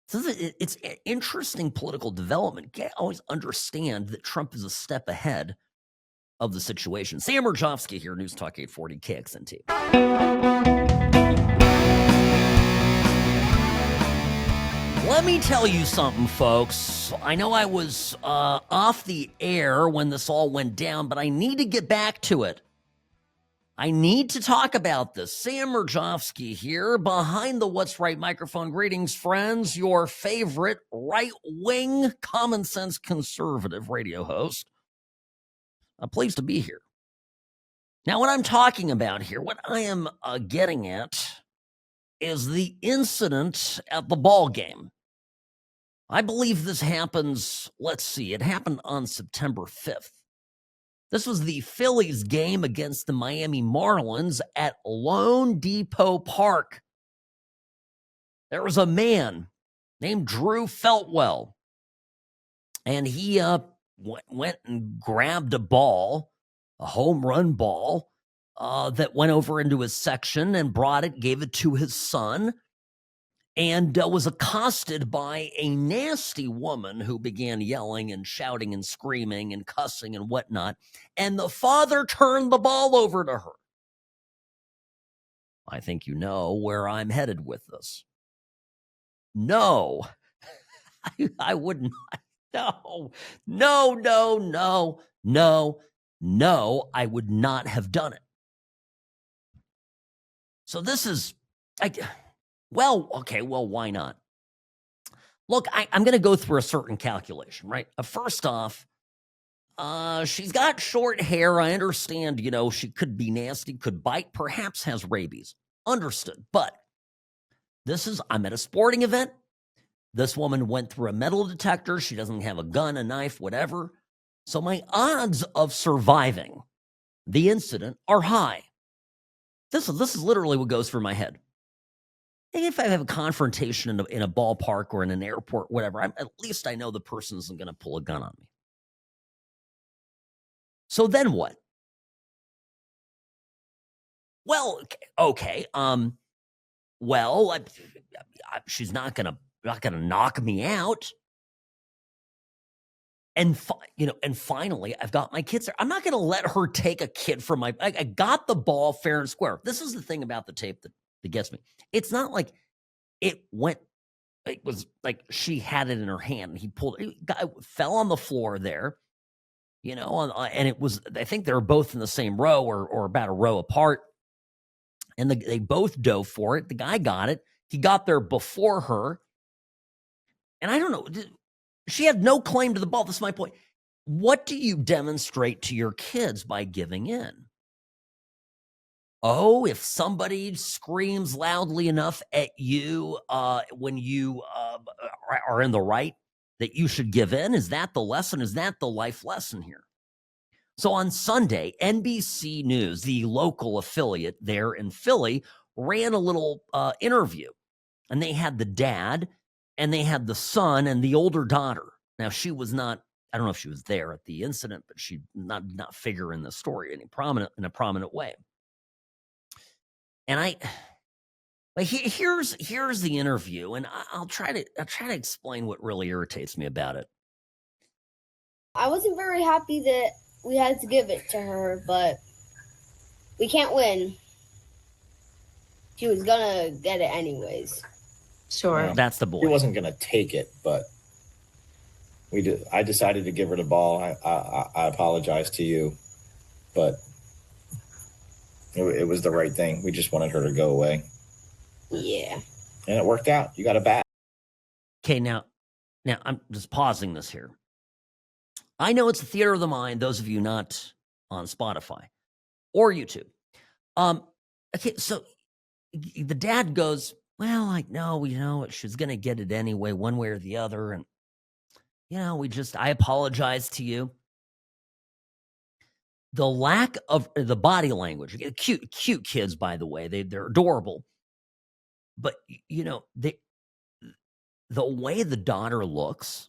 So it's an interesting political development. You always understand that Trump is a step ahead of the situation. Sam Mirejovsky here, News Talk 840 KXNT. Let me tell you something, folks. I know I was off the air when this all went down, but I need to get back to it. I need to talk about this. Sam Mirejovsky here, behind the What's Right microphone. Greetings, friends. Your favorite right-wing, common-sense conservative radio host. I'm pleased to be here. Now, what I'm talking about here, what I am getting at, is the incident at the ball game. I believe this happens, it happened on September 5th. This was the Phillies game against the Miami Marlins at Lone Depot Park. There was a man named Drew Feltwell, and he went and grabbed a ball, a home run ball, that went over into his section and gave it to his son, and was accosted by a nasty woman who began yelling and shouting and screaming and cussing and whatnot, and the father turned the ball over to her. I think you know where I'm headed with this. No, I would not. No, I would not have done it. So this is, why not? Look, I'm going to go through a certain calculation, right? First off, she's got short hair. I understand, she could be nasty, could bite, perhaps has rabies. Understood. But I'm at a sporting event. This woman went through a metal detector. She doesn't have a gun, a knife, whatever. So my odds of surviving the incident are high. This is literally what goes through my head. And if I have a confrontation in a ballpark or in an airport, whatever, at least I know the person isn't going to pull a gun on me. So then what? Well, okay. She's not going to knock me out. And finally, I've got my kids there. I'm not going to let her take a kid from I got the ball fair and square. This is the thing about the tape that gets me. It's not like it was like she had it in her hand and he pulled it. Guy fell on the floor there, and it was, I think they were both in the same row or about a row apart. And they both dove for it. The guy got it. He got there before her. And I don't know. She had no claim to the ball. This is my point. What do you demonstrate to your kids by giving in? Oh, if somebody screams loudly enough at you when you are in the right, that you should give in? Is that the lesson? Is that the life lesson here? So on Sunday, NBC News, the local affiliate there in Philly, ran a little interview. And they had the dad, and they had the son and the older daughter. Now, she was not, I don't know if she was there at the incident, but she did not figure in the story in a prominent way. And but here's the interview, and I'll try to explain what really irritates me about it. I wasn't very happy that we had to give it to her, but we can't win. She was gonna get it anyways. Sure. That's the boy. He wasn't gonna take it, but I decided to give her the ball. I apologize to you, but it was the right thing. We just wanted her to go away. Yeah. And it worked out. You got a bat. Okay, now I'm just pausing this here. I know it's a theater of the mind, those of you not on Spotify or YouTube. Okay, so the dad goes, well, like, no, she's going to get it anyway, one way or the other. And, I apologize to you. The lack of the body language, cute kids, by the way, they're adorable. But, the way the daughter looks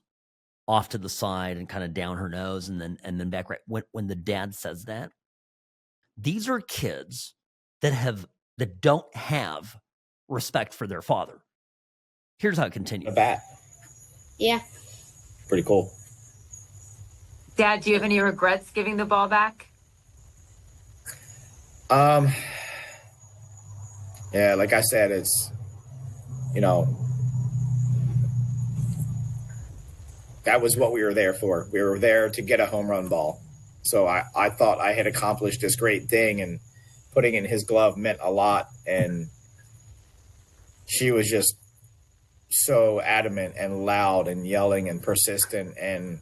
off to the side and kind of down her nose and then back right when the dad says that, these are kids that don't have respect for their father. Here's how it continues. A bat. Yeah. Pretty cool. Dad, do you have any regrets giving the ball back? Yeah, like I said, it's, that was what we were there for. We were there to get a home run ball. So I thought I had accomplished this great thing, and putting in his glove meant a lot. And she was just so adamant and loud and yelling and persistent, and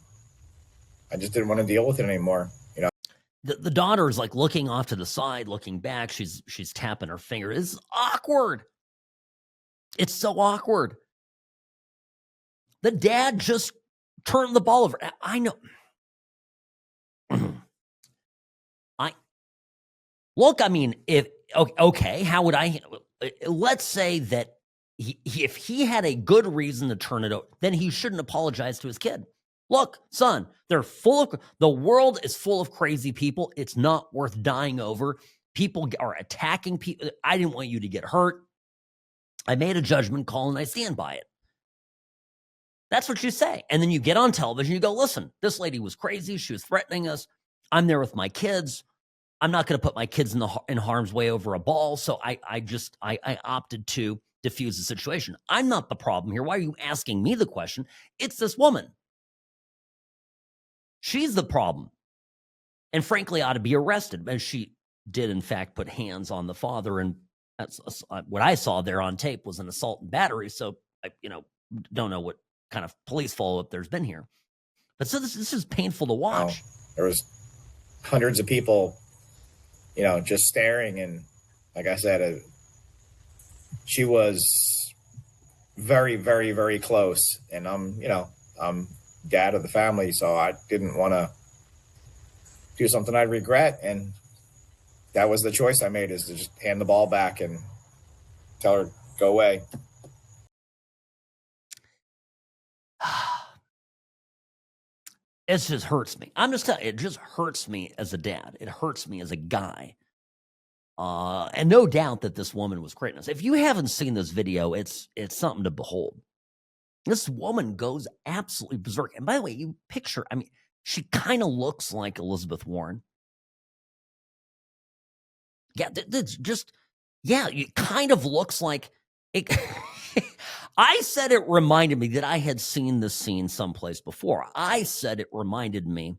I just didn't want to deal with it anymore. The daughter is like looking off to the side, looking back. She's tapping her finger. This is awkward. It's so awkward. The dad just turned the ball over. I know. How would I? Let's say that if he had a good reason to turn it over, then he shouldn't apologize to his kid. Look, son, the world is full of crazy people. It's not worth dying over. People are attacking people. I didn't want you to get hurt. I made a judgment call and I stand by it. That's what you say. And then you get on television, you go, listen, this lady was crazy. She was threatening us. I'm there with my kids. I'm not going to put my kids in harm's way over a ball. So I opted to diffuse the situation. I'm not the problem here. Why are you asking me the question? It's this woman. She's the problem. And frankly, ought to be arrested. And she did, in fact, put hands on the father. And that's what I saw there on tape was an assault and battery. So I, don't know what kind of police follow-up there's been here. But so this is painful to watch. There was hundreds of people, just staring. And like I said, she was very, very, very close. And I'm dad of the family, so I didn't want to do something I regret. And that was the choice I made, is to just hand the ball back and tell her, go away. It just hurts me. I'm just telling you, it just hurts me as a dad. It hurts me as a guy. And no doubt that this woman was creating this. If you haven't seen this video, it's something to behold. This woman goes absolutely berserk. And by the way, you picture, she kind of looks like Elizabeth Warren. Yeah, it kind of looks like it. I said it reminded me that I had seen this scene someplace before. I said it reminded me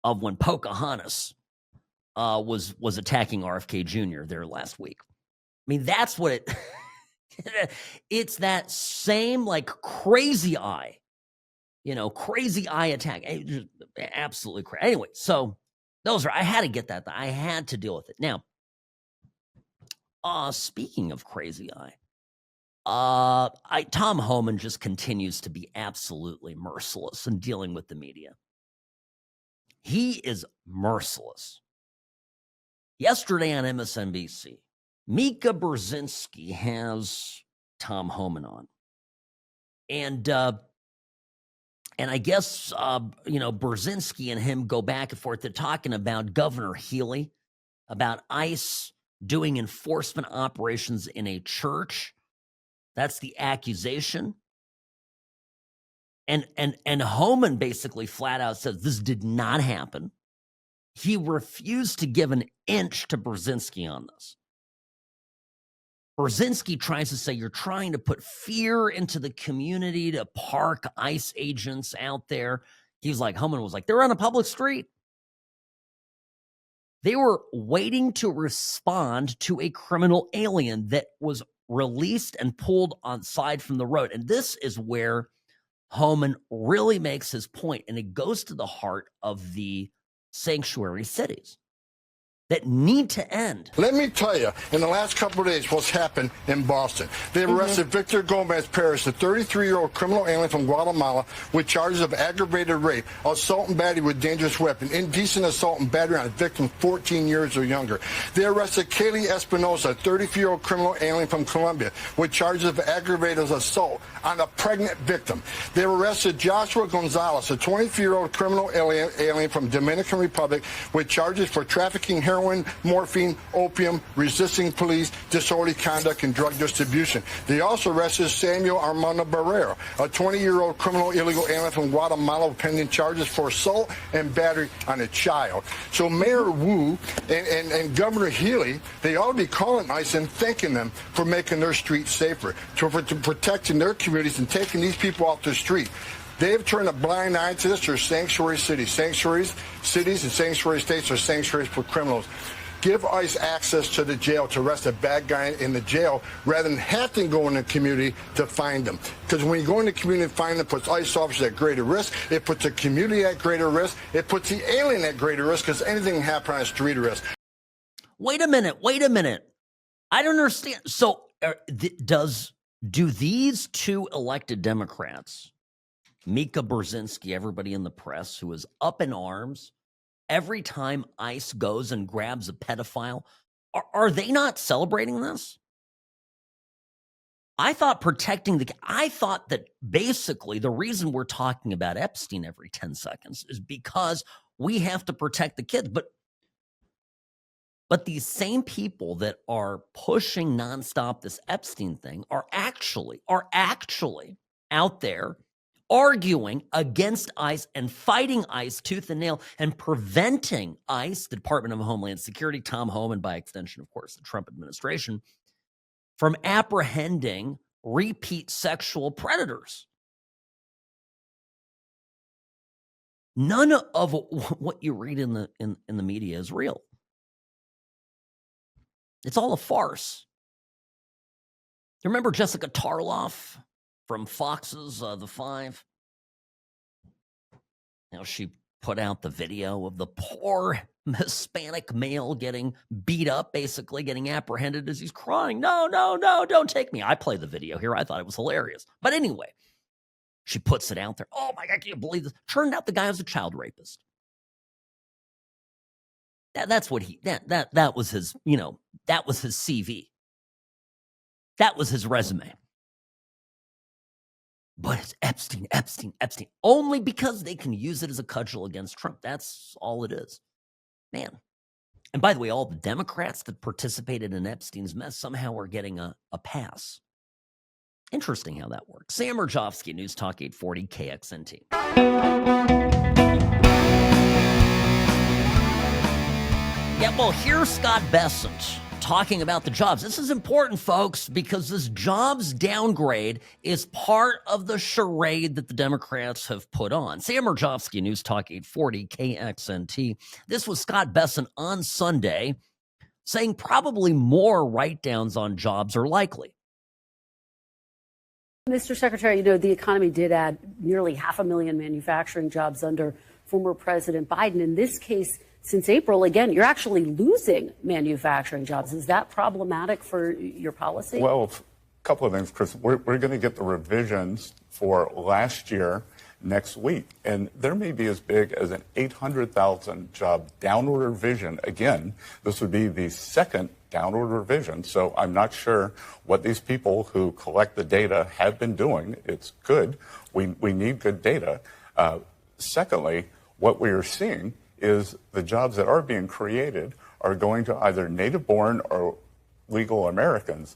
of when Pocahontas was attacking RFK Jr. there last week. That's what it. It's that same like crazy eye, crazy eye attack. Just absolutely crazy. Anyway, so I had to get that. I had to deal with it. Now, speaking of crazy eye, Tom Homan just continues to be absolutely merciless in dealing with the media. He is merciless. Yesterday on MSNBC, Mika Brzezinski has Tom Homan on. And I guess, Brzezinski and him go back and forth. They're talking about Governor Healy, about ICE doing enforcement operations in a church. That's the accusation. And Homan basically flat out says this did not happen. He refused to give an inch to Brzezinski on this. Brzezinski tries to say you're trying to put fear into the community to park ICE agents out there. He's like, Homan was like, they're on a public street. They were waiting to respond to a criminal alien that was released and pulled on side from the road. And this is where Homan really makes his point, and it goes to the heart of the sanctuary cities that need to end. Let me tell you, in the last couple of days, what's happened in Boston. They've arrested Victor Gomez Perez, a 33-year-old criminal alien from Guatemala, with charges of aggravated rape, assault and battery with dangerous weapon, indecent assault and battery on a victim 14 years or younger. They arrested Kaylee Espinosa, a 33-year-old criminal alien from Colombia, with charges of aggravated assault on a pregnant victim. They arrested Joshua Gonzalez, a 23-year-old criminal alien from Dominican Republic, with charges for trafficking heroin, morphine, opium, resisting police, disorderly conduct, and drug distribution. They also arrested Samuel Armando Barrero, a 20-year-old criminal illegal alien from Guatemala, pending charges for assault and battery on a child. So Mayor Wu and Governor Healy, they ought to be calling ICE and thanking them for making their streets safer, for protecting their communities and taking these people off the street. They've turned a blind eye to this. They're sanctuary cities. Sanctuaries, cities, and sanctuary states are sanctuaries for criminals. Give ICE access to the jail to arrest a bad guy in the jail rather than have to go in the community to find them. Because when you go in the community and find them, it puts ICE officers at greater risk. It puts the community at greater risk. It puts the alien at greater risk because anything can happen on the street risk. Wait a minute. I don't understand. So do these two elected Democrats, Mika Brzezinski, everybody in the press who is up in arms every time ICE goes and grabs a pedophile, are they not celebrating this? I thought that basically the reason we're talking about Epstein every 10 seconds is because we have to protect the kids. But these same people that are pushing nonstop this Epstein thing are actually out there arguing against ICE and fighting ICE tooth and nail and preventing ICE, the Department of Homeland Security, Tom Homan, by extension, of course, the Trump administration, from apprehending repeat sexual predators. None of what you read in the media is real. It's all a farce. You remember Jessica Tarloff from Fox's The Five? Now, she put out the video of the poor Hispanic male getting beat up, basically getting apprehended as he's crying. No, don't take me. I play the video here. I thought it was hilarious. But anyway, she puts it out there. Oh my God, can you believe this? Turned out the guy was a child rapist. That's what that was his, that was his CV. That was his resume. But it's Epstein, only because they can use it as a cudgel against Trump. That's all it is. Man. And by the way, all the Democrats that participated in Epstein's mess somehow are getting a pass. Interesting how that works. Sam Mirejovsky, News Talk 840 KXNT. Yeah, well, here's Scott Bessent talking about the jobs. This is important, folks, because this jobs downgrade is part of the charade that the Democrats have put on. Sam Mirejovsky, News Talk 840 KXNT. This was Scott Bessent on Sunday saying probably more write-downs on jobs are likely. Mr. Secretary, the economy did add nearly 500,000 manufacturing jobs under former President Biden. In this case, since April, again, you're actually losing manufacturing jobs. Is that problematic for your policy? Well, a couple of things, Chris. We're going to get the revisions for last year next week, and there may be as big as an 800,000 job downward revision. Again, this would be the second downward revision, so I'm not sure what these people who collect the data have been doing. It's good. We need good data. Secondly, what we are seeing is the jobs that are being created are going to either native-born or legal Americans.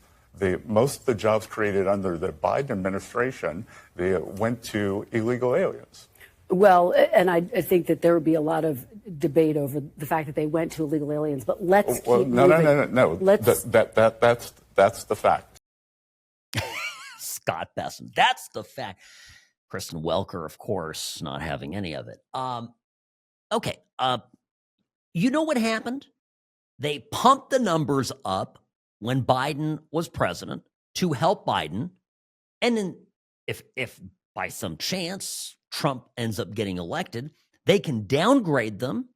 Most of the jobs created under the Biden administration, they went to illegal aliens. Well, and I think that there would be a lot of debate over the fact that they went to illegal aliens. But let's keep moving. No. That's the fact. Scott Besson. That's the fact. Kristen Welker, of course, not having any of it. Okay. You know what happened? They pumped the numbers up when Biden was president to help Biden. And then if by some chance Trump ends up getting elected, they can downgrade them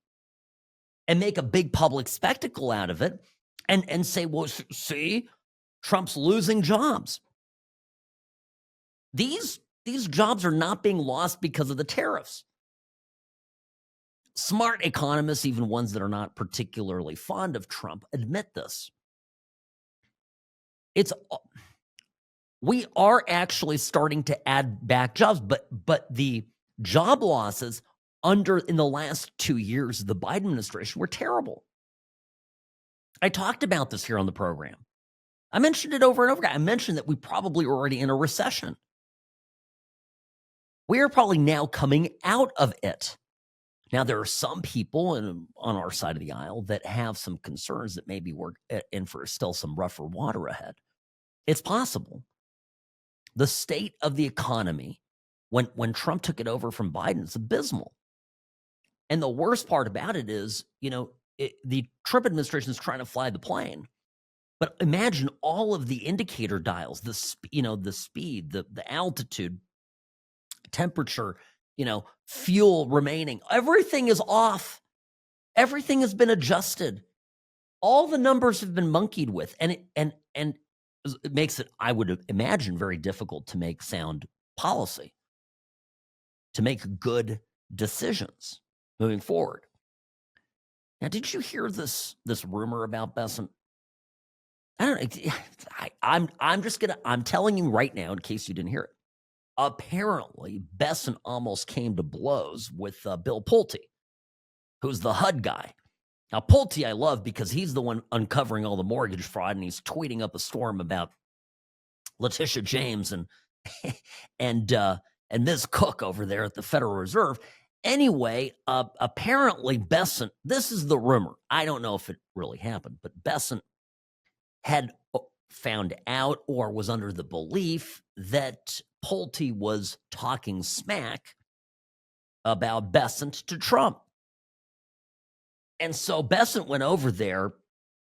and make a big public spectacle out of it and say, well, see, Trump's losing jobs. These jobs are not being lost because of the tariffs. Smart economists, even ones that are not particularly fond of Trump, admit this. We are actually starting to add back jobs, but the job losses in the last 2 years of the Biden administration were terrible. I talked about this here on the program. I mentioned it over and over again. I mentioned that we probably were already in a recession. We are probably now coming out of it. Now, there are some people on our side of the aisle that have some concerns that maybe we're in for still some rougher water ahead. It's possible. The state of the economy, when Trump took it over from Biden, is abysmal. And the worst part about it is, the Trump administration is trying to fly the plane. But imagine all of the indicator dials, the speed, the altitude, temperature, fuel remaining. Everything is off. Everything has been adjusted. All the numbers have been monkeyed with, and it makes it, I would imagine, very difficult to make sound policy, to make good decisions moving forward. Now, did you hear this rumor about Besson? I don't know. I'm telling you right now, in case you didn't hear it. Apparently, Besson almost came to blows with Bill Pulte, who's the HUD guy. Now, Pulte I love because he's the one uncovering all the mortgage fraud, and he's tweeting up a storm about Letitia James and Ms. Cook over there at the Federal Reserve. Anyway, apparently Besson, this is the rumor. I don't know if it really happened, but Besson had found out or was under the belief that Pulte was talking smack about Besson to Trump. And so Besson went over there.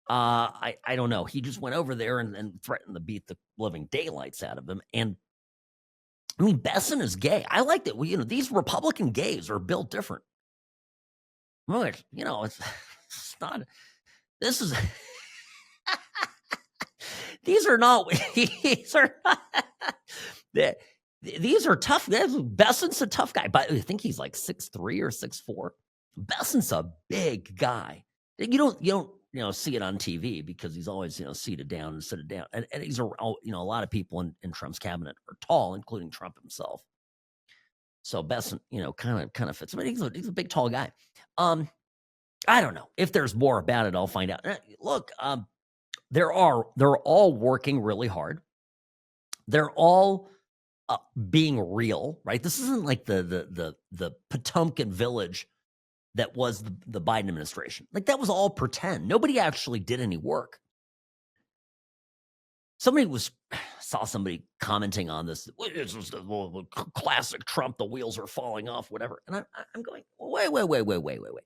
I don't know. He just went over there and threatened to beat the living daylights out of him. And I mean, Besson is gay. I like that. These Republican gays are built different. It's not. This is. These are not. These are not. These are tough. Besson's a tough guy, but I think he's like 6'3" or 6'4". Besson's a big guy. You don't see it on TV because he's always seated down and sit down. And he's a lot of people in Trump's cabinet are tall, including Trump himself. So Besson, kind of fits. I mean, he's a big, tall guy. I don't know if there's more about it. I'll find out. Look, they're all working really hard. They're all being real, right? This isn't like the Potemkin village that was the Biden administration. Like, that was all pretend. Nobody actually did any work. Saw somebody commenting on this. It's just a classic Trump. The wheels are falling off, whatever. And I'm going, wait.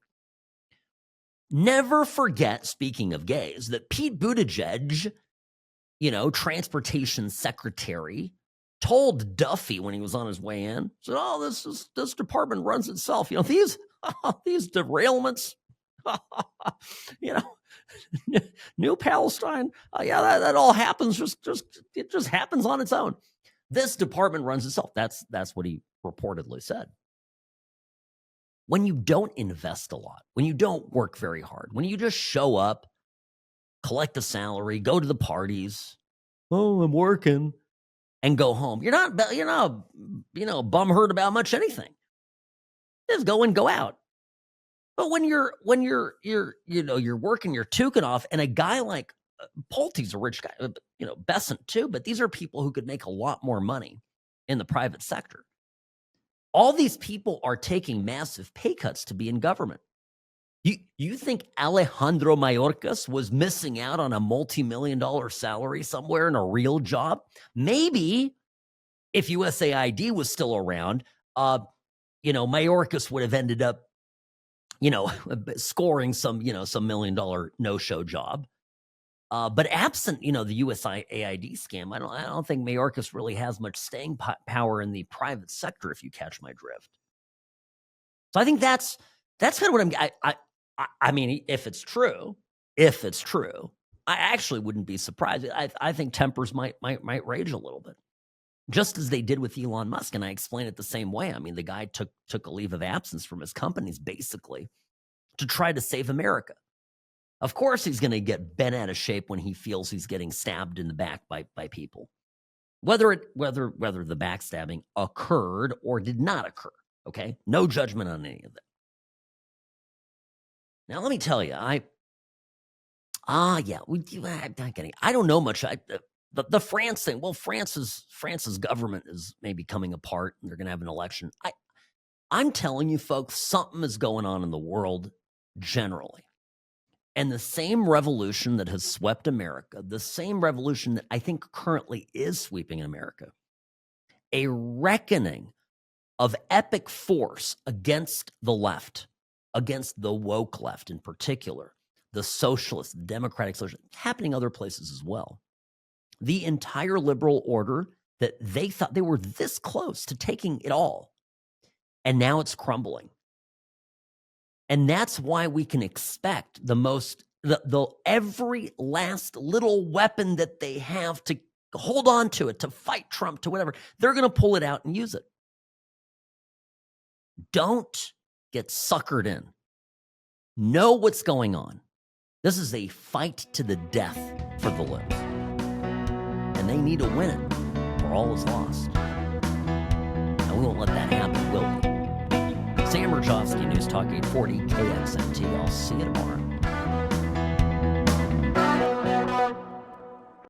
Never forget, speaking of gays, that Pete Buttigieg, transportation secretary, told Duffy when he was on his way in, said, "Oh, this department runs itself. these derailments, New Palestine. That all happens. It just happens on its own. This department runs itself." That's what he reportedly said. When you don't invest a lot, when you don't work very hard, when you just show up, collect a salary, go to the parties, "Oh, I'm working," and go home, you're not bumhurt about much anything. Just go in, go out. But when you're working your tuking off, and a guy like Pulte's a rich guy, Besant too, but these are people who could make a lot more money in the private sector. All these people are taking massive pay cuts to be in government. You think Alejandro Mayorkas was missing out on a multi-million-dollar salary somewhere in a real job? Maybe if USAID was still around, Mayorkas would have ended up, scoring some $1 million no-show job. But absent, the USAID scam, I don't think Mayorkas really has much staying power in the private sector, if you catch my drift. So I think that's kind of what I mean, if it's true, I actually wouldn't be surprised. I think tempers might rage a little bit, just as they did with Elon Musk. And I explain it the same way. I mean, the guy took a leave of absence from his companies, basically, to try to save America. Of course, he's going to get bent out of shape when he feels he's getting stabbed in the back by people, whether the backstabbing occurred or did not occur. Okay, no judgment on any of that. Now, let me tell you, I'm not kidding. I don't know much. The France thing. Well, France's government is maybe coming apart, and they're going to have an election. I'm telling you, folks, something is going on in the world generally. And the same revolution that has swept America, the same revolution that I think currently is sweeping America, a reckoning of epic force against the left, against the woke left in particular, the socialist, the democratic socialist, happening other places as well. The entire liberal order that they thought they were this close to taking it all, and now it's crumbling. And that's why we can expect every last little weapon that they have to hold on to it, to fight Trump, to whatever, they're going to pull it out and use it. Don't get suckered in. Know what's going on. This is a fight to the death for the libs. And they need to win it, or all is lost. And we won't let that happen, will we? Sam Mirejovsky, News Talk 840 KXNT. I'll see you tomorrow.